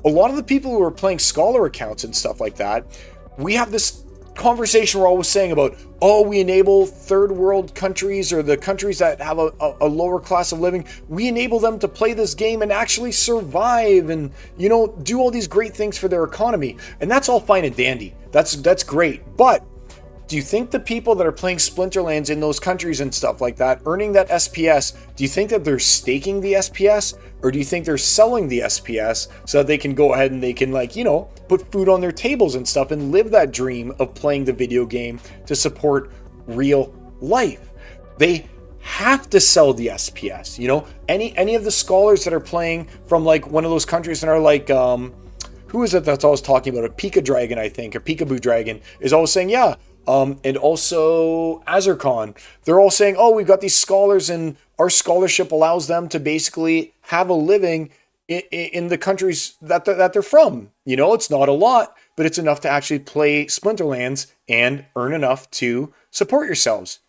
A lot of the people who are playing scholar accounts and stuff like that, we have this conversation we're always saying about, oh, we enable third world countries or the countries that have a lower class of living. We enable them to play this game and actually survive and, you know, do all these great things for their economy. And that's all fine and dandy. That's great. But do you think the people that are playing Splinterlands in those countries and stuff like that, earning that SPS, do you think that they're staking the SPS? Or do you think they're selling the SPS so that they can go ahead and they can, like, you know, put food on their tables and stuff and live that dream of playing the video game to support real life? They have to sell the SPS, you know? Any of the scholars that are playing from like one of those countries that are like, who is it that's always talking about? A Pika Dragon, I think, or Peekaboo Dragon, is always saying, yeah. And also Azurcon, they're all saying, oh, we've got these scholars and our scholarship allows them to basically have a living in the countries that they're from. You know, it's not a lot, but it's enough to actually play Splinterlands and earn enough to support yourselves.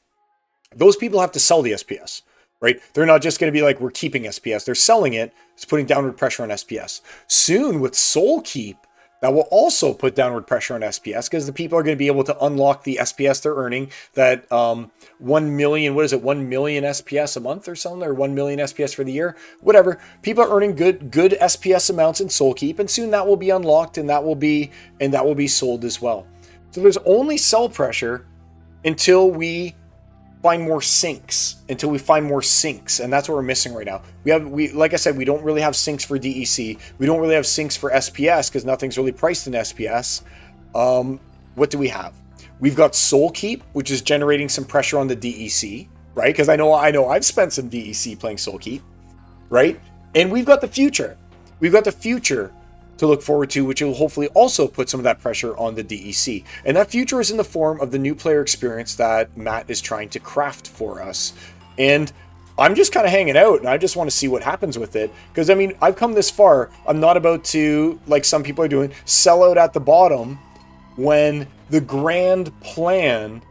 Those people have to sell the SPS, right? They're not just going to be like, we're keeping SPS. They're selling it. It's putting downward pressure on SPS. Soon with Soul Keep, that will also put downward pressure on SPS because the people are going to be able to unlock the SPS they're earning, that 1 million, what is it, 1 million SPS a month or something, or 1 million SPS for the year, whatever. People are earning good SPS amounts in Soul Keep, and soon that will be unlocked and that will be sold as well. So there's only sell pressure until we find more sinks, and that's what we're missing right now. We like I said, we don't really have sinks for DEC. We don't really have sinks for SPS because nothing's really priced in SPS. What do we have? We've got Soul Keep, which is generating some pressure on the DEC, right? Because I know I've spent some DEC playing Soul Keep, right? And we've got the future. We've got the future to look forward to, which will hopefully also put some of that pressure on the DEC. And that future is in the form of the new player experience that Matt is trying to craft for us. And I'm just kind of hanging out and I just want to see what happens with it. Because I mean, I've come this far. I'm not about to, like some people are doing, sell out at the bottom when the grand plan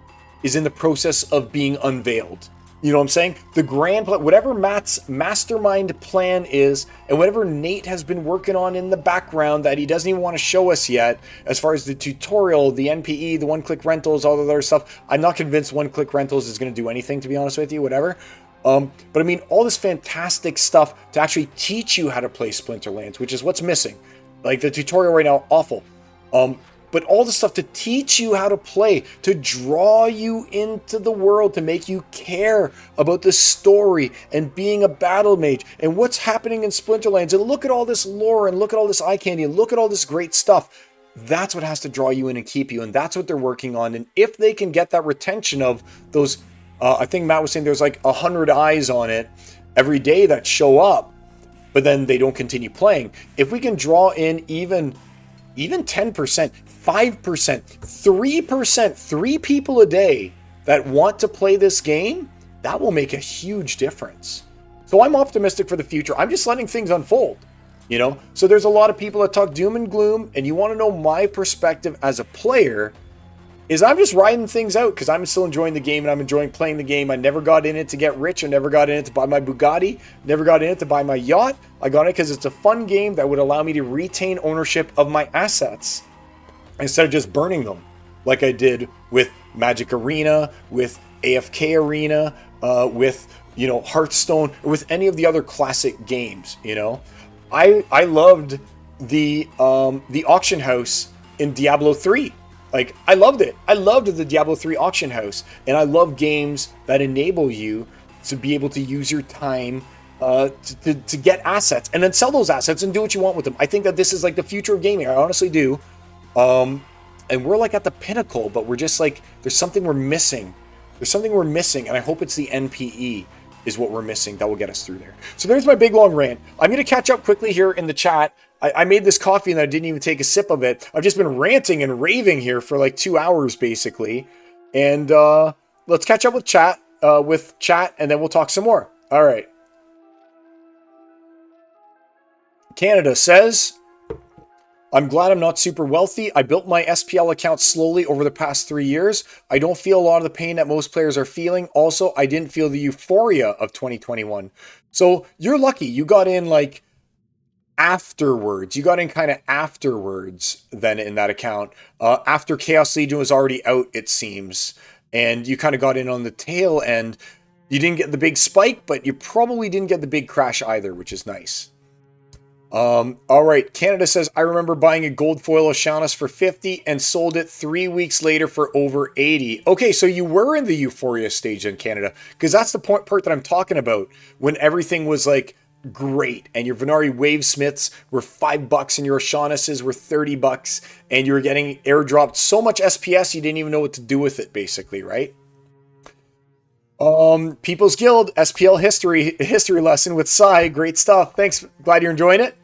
is in the process of being unveiled. You know what I'm saying? The grand plan, whatever Matt's mastermind plan is, and whatever Nate has been working on in the background that he doesn't even want to show us yet, as far as the tutorial, the NPE, the one-click rentals, all the other stuff, I'm not convinced one-click rentals is going to do anything, to be honest with you, whatever. But I mean, all this fantastic stuff to actually teach you how to play Splinterlands, which is what's missing. Like the tutorial right now, awful. But all the stuff to teach you how to play, to draw you into the world, to make you care about the story and being a battle mage and what's happening in Splinterlands. And look at all this lore and look at all this eye candy and look at all this great stuff. That's what has to draw you in and keep you. And that's what they're working on. And if they can get that retention of those, I think Matt was saying there's like 100 eyes on it every day that show up, but then they don't continue playing. If we can draw in even 10%, 5%, 3%, 3 people a day that want to play this game, that will make a huge difference. So I'm optimistic for the future. I'm just letting things unfold. you know? So there's a lot of people that talk doom and gloom, and you want to know my perspective as a player is I'm just riding things out because I'm still enjoying the game and I'm enjoying playing the game. I never got in it to get rich. I never got in it to buy my Bugatti. Never got in it to buy my yacht. I got in it because it's a fun game that would allow me to retain ownership of my assets instead of just burning them like I did with Magic Arena, with AFK Arena, with, you know, Hearthstone, or with any of the other classic games, you know. I loved the auction house in Diablo 3. Like, I loved it. I loved the Diablo 3 auction house. And I love games that enable you to be able to use your time to get assets and then sell those assets and do what you want with them. I think that this is like the future of gaming. I honestly do. And we're like at the pinnacle, but we're just like, there's something we're missing. There's something we're missing. And I hope it's the NPE is what we're missing that will get us through there. So there's my big long rant. I'm going to catch up quickly here in the chat. I made this coffee and I didn't even take a sip of it. I've just been ranting and raving here for like 2 hours basically. And let's catch up with chat, and then we'll talk some more. All right. Canada says, I'm glad I'm not super wealthy. I built my SPL account slowly over the past 3 years. I don't feel a lot of the pain that most players are feeling. Also, I didn't feel the euphoria of 2021. So you're lucky. You got in like afterwards. You got in kind of afterwards then in that account. After Chaos Legion was already out, it seems. And you kind of got in on the tail end. You didn't get the big spike, but you probably didn't get the big crash either, which is nice. All right. Canada says, I remember buying a gold foil Oceanus for 50 and sold it 3 weeks later for over 80. Okay, so you were in the euphoria stage in Canada, because that's the part that I'm talking about, when everything was like great and your Venari Wavesmiths were $5 and your Oceanuses were $30 and you were getting airdropped so much SPS you didn't even know what to do with it, basically, right? People's Guild, SPL history lesson with Sai. Great stuff. Thanks. Glad you're enjoying it.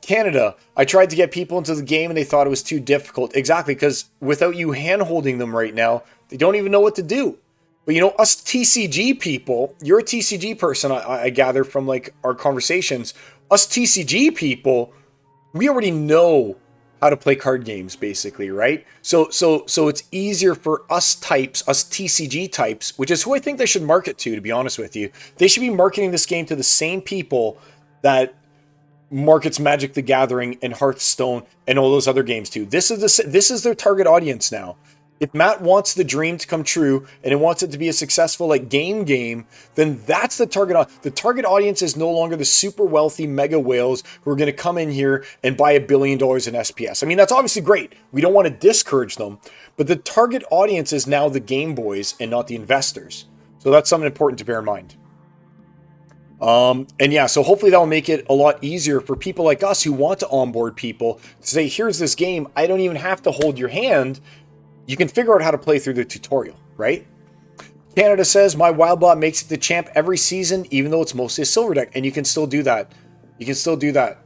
Canada, I tried to get people into the game and they thought it was too difficult. Exactly, because without you hand-holding them right now, they don't even know what to do. But you know, us TCG people, you're a TCG person, I gather from like our conversations. Us TCG people, we already know how to play card games, basically, right? So it's easier for us types, us TCG types, which is who I think they should market to be honest with you. They should be marketing this game to the same people that markets Magic the Gathering and Hearthstone and all those other games too. This is their target audience now. If Matt wants the dream to come true and he wants it to be a successful like game, then that's the target. The target audience is no longer the super wealthy mega whales who are going to come in here and buy $1 billion in SPS. I mean, that's obviously great. We don't want to discourage them, but the target audience is now the Game Boys and not the investors. So that's something important to bear in mind. And yeah, so hopefully that'll make it a lot easier for people like us who want to onboard people to say, here's this game. I don't even have to hold your hand. You can figure out how to play through the tutorial, right? Canada says, my Wildbot makes it to champ every season, even though it's mostly a silver deck. And you can still do that. You can still do that.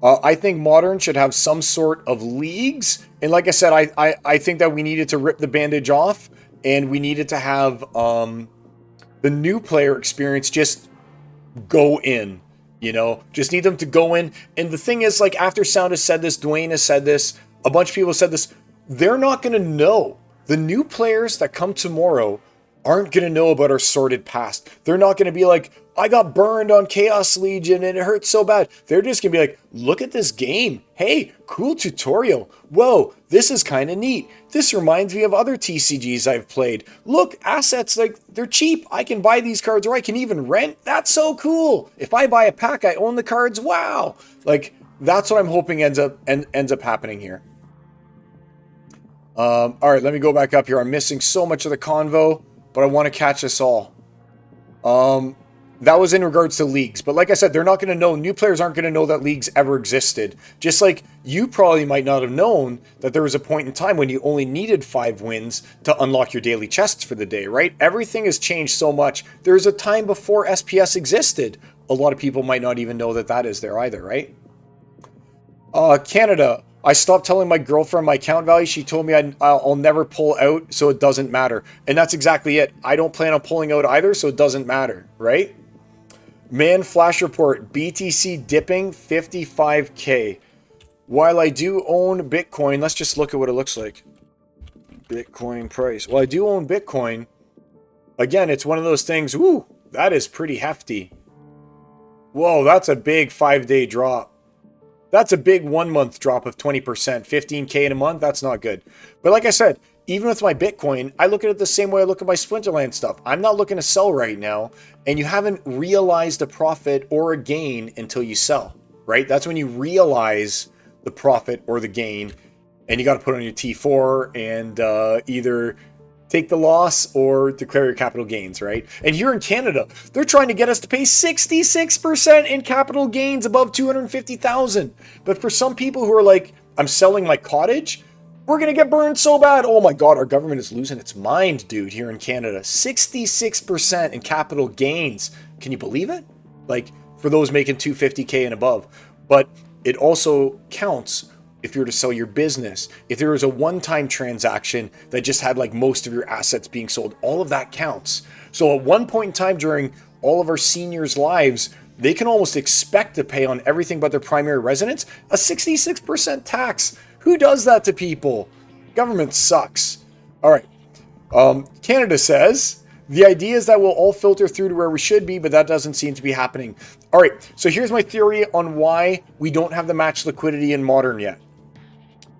I think Modern should have some sort of leagues. And like I said, I think that we needed to rip the bandage off. And we needed to have the new player experience just go in. You know, just need them to go in. And the thing is, like, after Sound has said this, Dwayne has said this, a bunch of people said this, they're not going to know. The new players that come tomorrow aren't going to know about our sordid past. They're not going to be like, I got burned on Chaos Legion and it hurts so bad. They're just going to be like, look at this game. Hey, cool tutorial. Whoa, this is kind of neat. This reminds me of other TCGs I've played. Look, assets, like, they're cheap. I can buy these cards or I can even rent. That's so cool. If I buy a pack, I own the cards. Wow. Like, that's what I'm hoping ends up happening here. All right, let me go back up here. I'm missing so much of the convo, but I want to catch us all. That was in regards to leagues. But like I said, they're not going to know. New players aren't going to know that leagues ever existed. Just like you probably might not have known that there was a point in time when you only needed 5 wins to unlock your daily chests for the day, right? Everything has changed so much. There's a time before SPS existed. A lot of people might not even know that that is there either, right? Canada. I stopped telling my girlfriend my account value. She told me I'll never pull out, so it doesn't matter. And that's exactly it. I don't plan on pulling out either, so it doesn't matter, right? Man, flash report, BTC dipping 55K. While I do own Bitcoin, let's just look at what it looks like. Bitcoin price. Well, I do own Bitcoin. Again, it's one of those things, woo, that is pretty hefty. Whoa, that's a big 5-day drop. That's a big 1 month drop of 20%. 15K in a month, that's not good. But like I said, even with my Bitcoin, I look at it the same way I look at my Splinterland stuff. I'm not looking to sell right now, and you haven't realized a profit or a gain until you sell, right? That's when you realize the profit or the gain, and you got to put on your T4 and either take the loss or declare your capital gains, right? And here in Canada, they're trying to get us to pay 66% in capital gains above 250,000. But for some people who are like, I'm selling my cottage, we're going to get burned so bad. Oh my God, our government is losing its mind, dude, here in Canada. 66% in capital gains. Can you believe it? Like, for those making 250K and above. But it also counts if you were to sell your business, if there was a one-time transaction that just had like most of your assets being sold, all of that counts. So at one point in time during all of our seniors' lives, they can almost expect to pay on everything but their primary residence a 66% tax. Who does that to people? Government sucks. All right. Canada says, the idea is that we'll all filter through to where we should be, but that doesn't seem to be happening. All right. So here's my theory on why we don't have the match liquidity in Modern yet.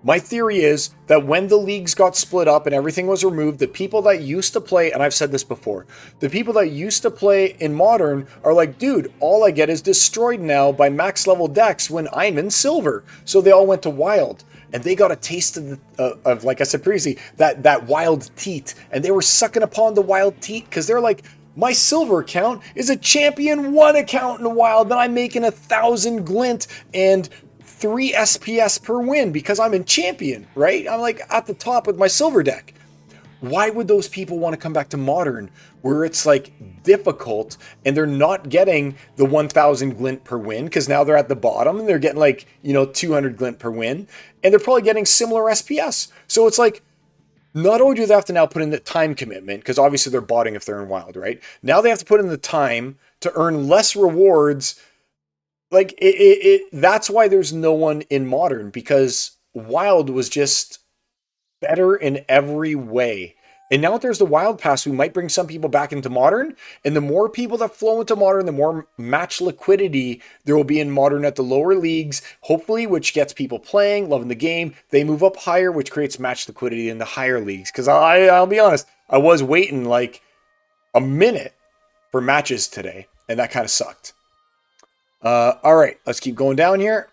My theory is that when the leagues got split up and everything was removed, the people that used to play, and I've said this before, the people that used to play in Modern are like, dude, all I get is destroyed now by max level decks when I'm in Silver. So they all went to Wild. And they got a taste of like I said previously, that Wild teat. And they were sucking upon the Wild teat because they're like, my Silver account is a Champion 1 account in Wild, and I'm making 1,000 glint and 3 SPS per win because I'm in Champion, right? I'm like at the top with my Silver deck. Why would those people want to come back to Modern where it's like difficult and they're not getting the 1,000 glint per win because now they're at the bottom and they're getting like, 200 glint per win and they're probably getting similar SPS. So it's like, not only do they have to now put in the time commitment because obviously they're botting if they're in Wild, right? Now they have to put in the time to earn less rewards. Like that's why there's no one in Modern because Wild was just better in every way. And now that there's the Wild Pass, we might bring some people back into Modern. And the more people that flow into Modern, the more match liquidity there will be in Modern at the lower leagues, hopefully, which gets people playing, loving the game. They move up higher, which creates match liquidity in the higher leagues. Because I'll be honest, I was waiting like a minute for matches today, and that kind of sucked. All right, let's keep going down here.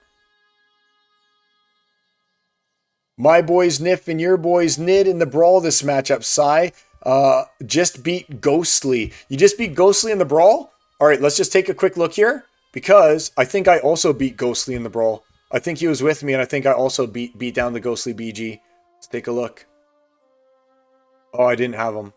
My boys Niff and your boys Nid in the brawl this matchup, Sai. Just beat Ghostly. You just beat Ghostly in the brawl? All right, let's just take a quick look here because I think I also beat Ghostly in the brawl. I think he was with me and I think I also beat down the Ghostly BG. Let's take a look. Oh, I didn't have him.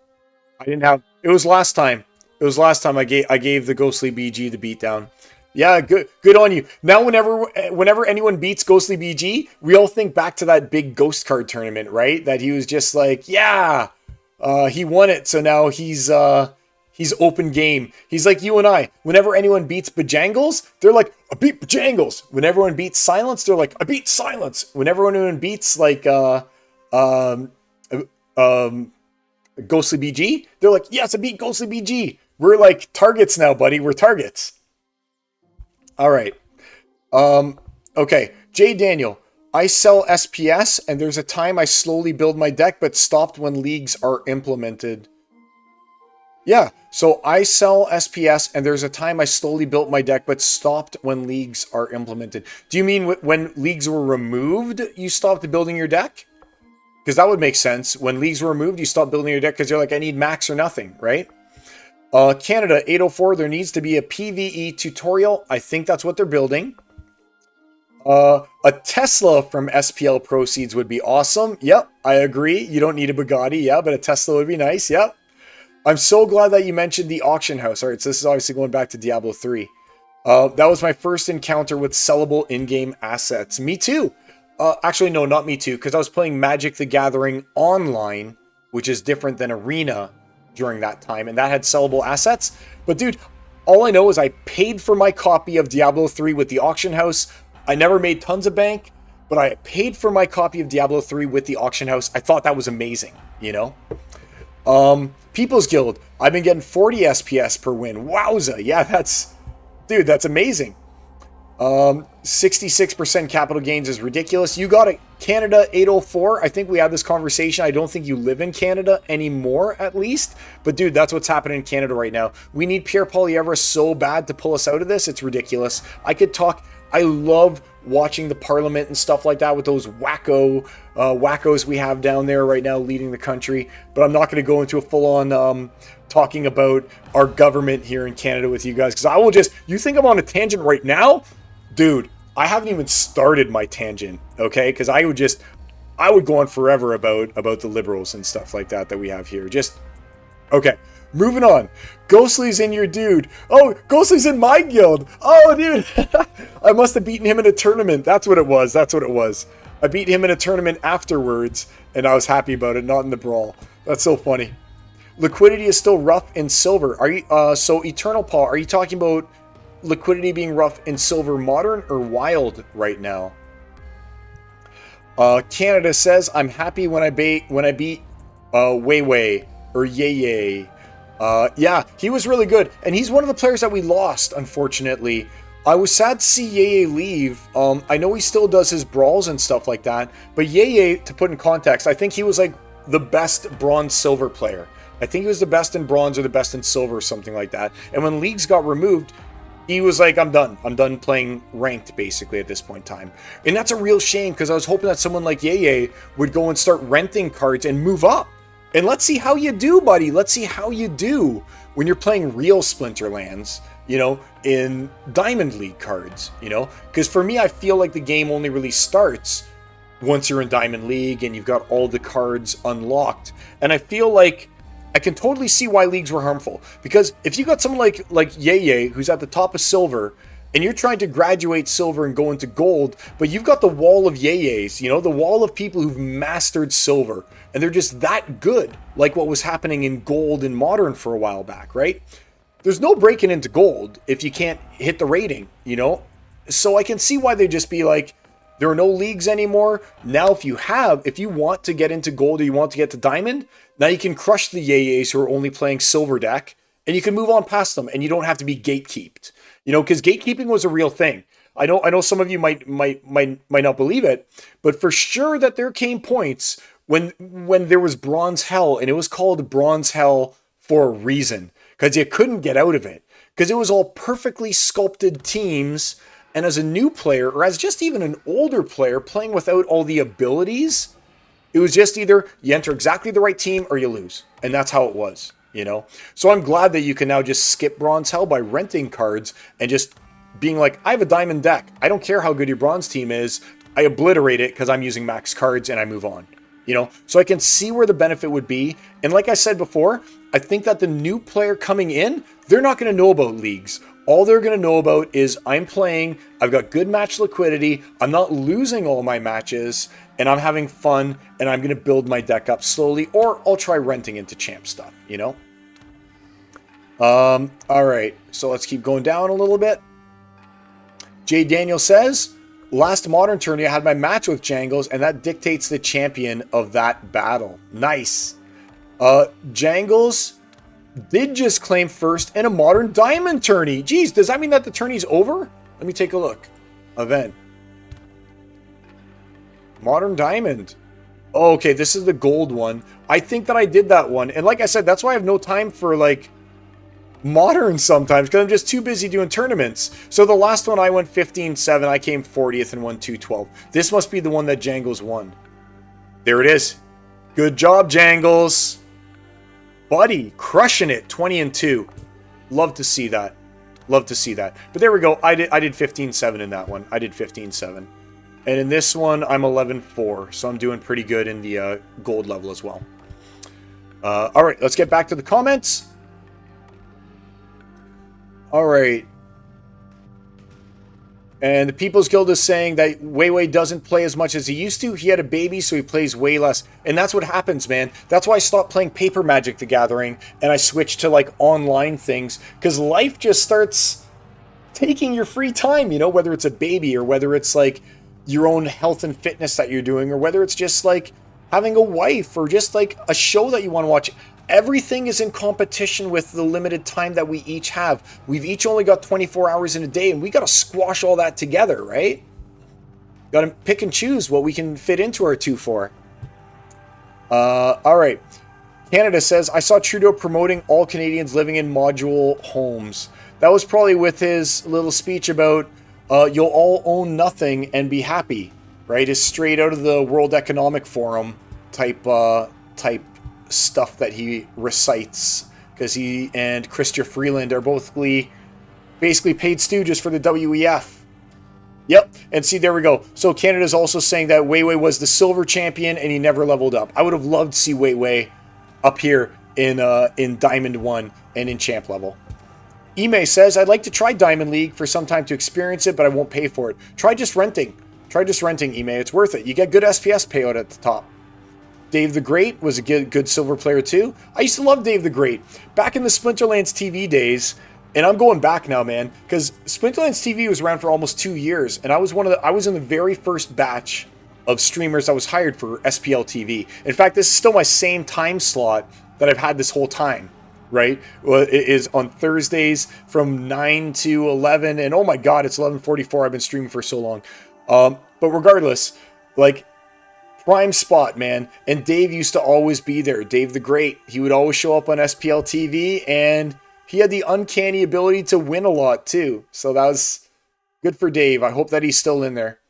It was last time. It was last time I gave the Ghostly BG the beatdown. Yeah, good on you. Now, whenever anyone beats Ghostly BG, we all think back to that big ghost card tournament, right? That he was just like, yeah, he won it, so now he's open game. He's like you and I. Whenever anyone beats Bajangles, they're like, I beat Bajangles. When everyone beats Silence, they're like, I beat Silence. Whenever anyone beats like Ghostly BG, they're like, yes, I beat Ghostly BG. We're like targets now, buddy. We're targets. All right. Okay. J. Daniel, I sell SPS and there's a time I slowly build my deck, but stopped when leagues are implemented. Yeah. So I sell SPS and there's a time I slowly built my deck, but stopped when leagues are implemented. Do you mean when leagues were removed, you stopped building your deck? Because that would make sense. When leagues were removed, you stopped building your deck because you're like, I need max or nothing, right? Canada 804, there needs to be a PvE tutorial. I think that's what they're building. A Tesla from SPL proceeds would be awesome. Yep, I agree. You don't need a Bugatti, yeah, but a Tesla would be nice. Yep. I'm so glad that you mentioned the auction house. All right, so this is obviously going back to Diablo 3. That was my first encounter with sellable in-game assets. Me too. Actually, no, not me too, because I was playing Magic the Gathering online, which is different than Arena during that time, and that had sellable assets. But dude, All I know is I paid for my copy of Diablo 3 with the auction house. I never made tons of bank, but I paid for my copy of Diablo 3 with the auction house. I thought that was amazing, you know? People's Guild, I've been getting 40 SPS per win. Wowza. Yeah, dude, that's amazing. 66% capital gains is ridiculous. You got it, Canada 804. I think we had this conversation. I don't think you live in Canada anymore, at least. But dude, that's what's happening in Canada right now. We need Pierre Poilievre so bad to pull us out of this. It's ridiculous. I could talk. I love watching the parliament and stuff like that with those wackos we have down there right now leading the country. But I'm not going to go into a full-on talking about our government here in Canada with you guys, because I will just, you think I'm on a tangent right now? Dude, I haven't even started my tangent, okay? Because I would go on forever about the liberals and stuff like that we have here. Just, okay, moving on. Ghostly's in your dude. Oh, Ghostly's in my guild. Oh, dude. I must have beaten him in a tournament. That's what it was. I beat him in a tournament afterwards, and I was happy about it, not in the brawl. That's so funny. Liquidity is still rough in silver. Are you, so Eternal Paw, are you talking about liquidity being rough in silver modern or wild right now? Canada says, I'm happy when I beat Weiwei or Yeye. Yeah, he was really good, and he's one of the players that we lost, unfortunately. I was sad to see Yeye leave. I know he still does his brawls and stuff like that, but Yeye, to put in context, I think he was like the best bronze-silver player. I think he was the best in bronze or the best in silver or something like that. And when leagues got removed, he was like, I'm done. I'm done playing ranked, basically, at this point in time. And that's a real shame, because I was hoping that someone like Yeye would go and start renting cards and move up. And let's see how you do, buddy. Let's see how you do when you're playing real Splinterlands, you know, in Diamond League cards, you know? Because for me, I feel like the game only really starts once you're in Diamond League and you've got all the cards unlocked. And I feel like I can totally see why leagues were harmful. Because if you got someone like Yeye, who's at the top of silver, and you're trying to graduate silver and go into gold, but you've got the wall of Yeyes, you know, the wall of people who've mastered silver, and they're just that good, like what was happening in gold and modern for a while back, right? There's no breaking into gold if you can't hit the rating, you know? So I can see why they'd just be like, there are no leagues anymore. Now, if you want to get into gold or you want to get to diamond, now you can crush the Yeyes who are only playing silver deck, and you can move on past them, and you don't have to be gatekeeped. You know, because gatekeeping was a real thing. I know some of you might not believe it, but for sure that there came points when there was bronze hell, and it was called bronze hell for a reason, because you couldn't get out of it, because it was all perfectly sculpted teams. And as a new player, or as just even an older player playing without all the abilities, it was just either you enter exactly the right team or you lose. And that's how it was, you know? So I'm glad that you can now just skip Bronze Hell by renting cards and just being like, I have a diamond deck. I don't care how good your bronze team is. I obliterate it because I'm using max cards and I move on, you know? So I can see where the benefit would be. And like I said before, I think that the new player coming in, they're not going to know about leagues. All they're going to know about is I'm playing, I've got good match liquidity, I'm not losing all my matches, and I'm having fun, and I'm going to build my deck up slowly, or I'll try renting into champ stuff, you know? All right, so let's keep going down a little bit. Jay Daniel says, last Modern tourney I had my match with Jangles, and that dictates the champion of that battle. Nice. Jangles did just claim first in a Modern Diamond tourney. Geez, does that mean that the tourney's over? Let me take a look. Event. Modern Diamond. Oh, okay, this is the gold one. I think that I did that one. And like I said, that's why I have no time for, like, Modern sometimes, because I'm just too busy doing tournaments. So the last one I went 15-7. I came 40th and won 212. This must be the one that Jangles won. There it is. Good job, Jangles. Buddy, crushing it, 20-2. Love to see that. Love to see that. But there we go. I did 15-7 in that one. I did 15-7. And in this one, I'm 11-4. So I'm doing pretty good in the gold level as well. All right, let's get back to the comments. All right. And the People's Guild is saying that Wei Wei doesn't play as much as he used to. He had a baby, so he plays way less. And that's what happens, man. That's why I stopped playing Paper Magic the Gathering and I switched to like online things, because life just starts taking your free time, you know, whether it's a baby or whether it's like your own health and fitness that you're doing, or whether it's just like having a wife or just like a show that you want to watch. Everything is in competition with the limited time that we each have. We've each only got 24 hours in a day, and we got to squash all that together, right? Got to pick and choose what we can fit into our 2-4. All right. Canada says, I saw Trudeau promoting all Canadians living in module homes. That was probably with his little speech about you'll all own nothing and be happy, right? It's straight out of the World Economic Forum type stuff that he recites, because he and Chrystia Freeland are both basically paid stooges for the WEF. Yep, and see, there we go. So Canada's also saying that Wei Wei was the silver champion and he never leveled up. I would have loved to see Wei Wei up here in Diamond 1 and in champ level. Ime says, I'd like to try Diamond League for some time to experience it, but I won't pay for it. Try just renting. Ime. It's worth it. You get good SPS payout at the top. Dave the Great was a good silver player too. I used to love Dave the Great. Back in the Splinterlands TV days, and I'm going back now, man, because Splinterlands TV was around for almost 2 years, and I was in the very first batch of streamers that was hired for SPL TV. In fact, this is still my same time slot that I've had this whole time, right? Well, it is on Thursdays from 9 to 11, and oh my god, it's 11:44. I've been streaming for so long. But regardless, like, prime spot, man. And Dave used to always be there. Dave the Great. He would always show up on SPL TV, and he had the uncanny ability to win a lot too. So that was good for Dave. I hope that he's still in there.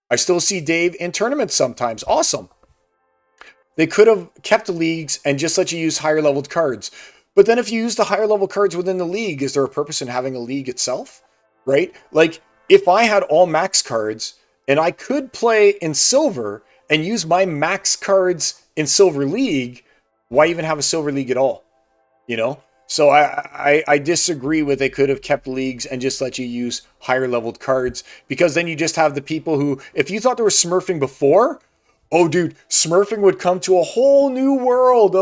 I still see Dave in tournaments sometimes. Awesome. They could have kept the leagues and just let you use higher leveled cards. But then if you use the higher level cards within the league, is there a purpose in having a league itself? Right? Like, if I had all max cards and I could play in silver and use my max cards in Silver League, why even have a Silver League at all? You know? So I disagree with they could have kept leagues and just let you use higher leveled cards, because then you just have the people who, if you thought there was smurfing before, oh dude, smurfing would come to a whole new world,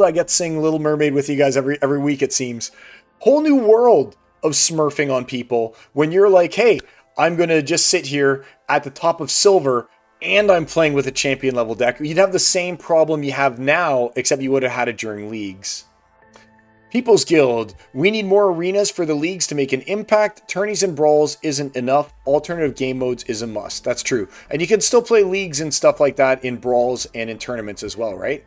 I get to sing Little Mermaid with you guys every week, it seems. Whole new world of smurfing on people when you're like, hey, I'm going to just sit here at the top of silver and I'm playing with a champion level deck. You'd have the same problem you have now, except you would have had it during leagues. People's Guild. We need more arenas for the leagues to make an impact. Tourneys and brawls isn't enough. Alternative game modes is a must. That's true. And you can still play leagues and stuff like that in brawls and in tournaments as well, right?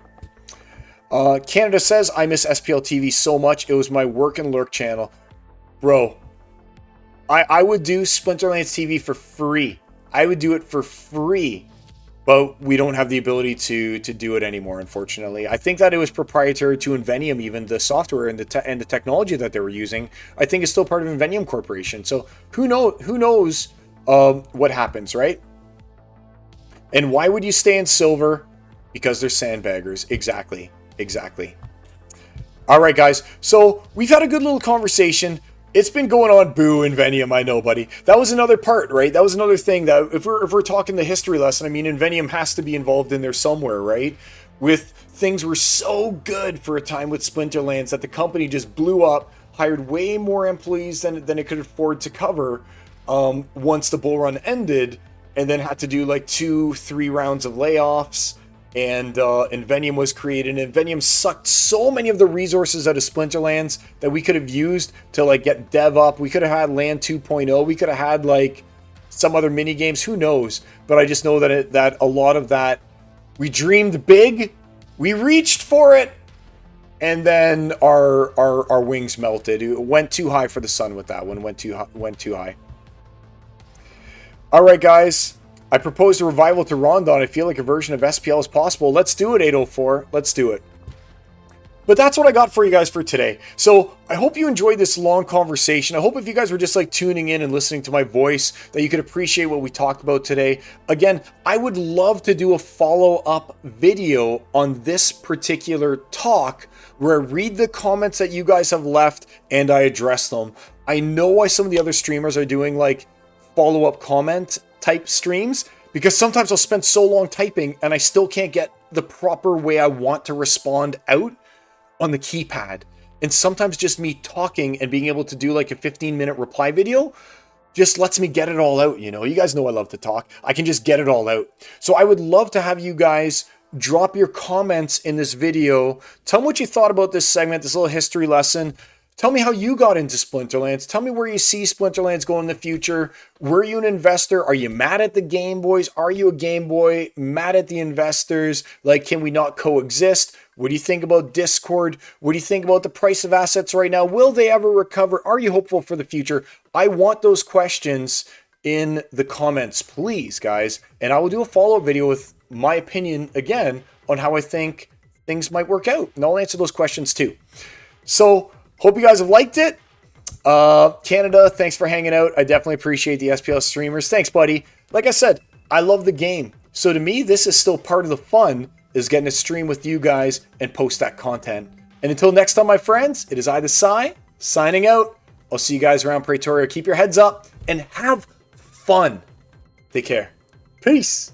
Canada says, I miss SPL TV so much. It was my work and lurk channel. Bro, I would do Splinterlands TV for free. I would do it for free, but we don't have the ability to do it anymore, unfortunately. I think that it was proprietary to Invenium, even the software and the technology that they were using. I think it's still part of Invenium Corporation. So who knows what happens, right? And why would you stay in silver? Because they're sandbaggers. Exactly. All right, guys. So we've had a good little conversation. It's been going on, boo, Invenium, I know, buddy. That was another part, right? That was another thing that if we're talking the history lesson, I mean, Invenium has to be involved in there somewhere, right? With things were so good for a time with Splinterlands that the company just blew up, hired way more employees than it could afford to cover once the bull run ended, and then had to do like 2-3 rounds of layoffs. And Invenium was created, and Invenium sucked so many of the resources out of Splinterlands that we could have used to like get dev up. We could have had Land 2.0. We could have had like some other mini games. Who knows? But I just know that a lot of that, we dreamed big, we reached for it, and then our wings melted. It went too high for the sun with that one. Went too high. All right, guys. I proposed a revival to Rondon. I feel like a version of SPL is possible. Let's do it, 804. Let's do it. But that's what I got for you guys for today. So I hope you enjoyed this long conversation. I hope if you guys were just like tuning in and listening to my voice, that you could appreciate what we talked about today. Again, I would love to do a follow-up video on this particular talk where I read the comments that you guys have left and I address them. I know why some of the other streamers are doing like follow-up comment type streams, because sometimes I'll spend so long typing and I still can't get the proper way I want to respond out on the keypad. And sometimes just me talking and being able to do like a 15-minute reply video just lets me get it all out, you know? You guys know I love to talk. I can just get it all out. So I would love to have you guys drop your comments in this video. Tell me what you thought about this segment, this little history lesson. Tell me how you got into Splinterlands. Tell me where you see Splinterlands going in the future. Were you an investor? Are you mad at the Game Boys? Are you a Game Boy? Mad at the investors? Like, can we not coexist? What do you think about Discord? What do you think about the price of assets right now? Will they ever recover? Are you hopeful for the future? I want those questions in the comments, please, guys. And I will do a follow-up video with my opinion again on how I think things might work out. And I'll answer those questions too. So, hope you guys have liked it. Canada, thanks for hanging out. I definitely appreciate the SPL streamers. Thanks, buddy. Like I said, I love the game. So to me, this is still part of the fun, is getting to stream with you guys and post that content. And until next time, my friends, it is I, the Psy, signing out. I'll see you guys around Pretoria. Keep your heads up and have fun. Take care. Peace.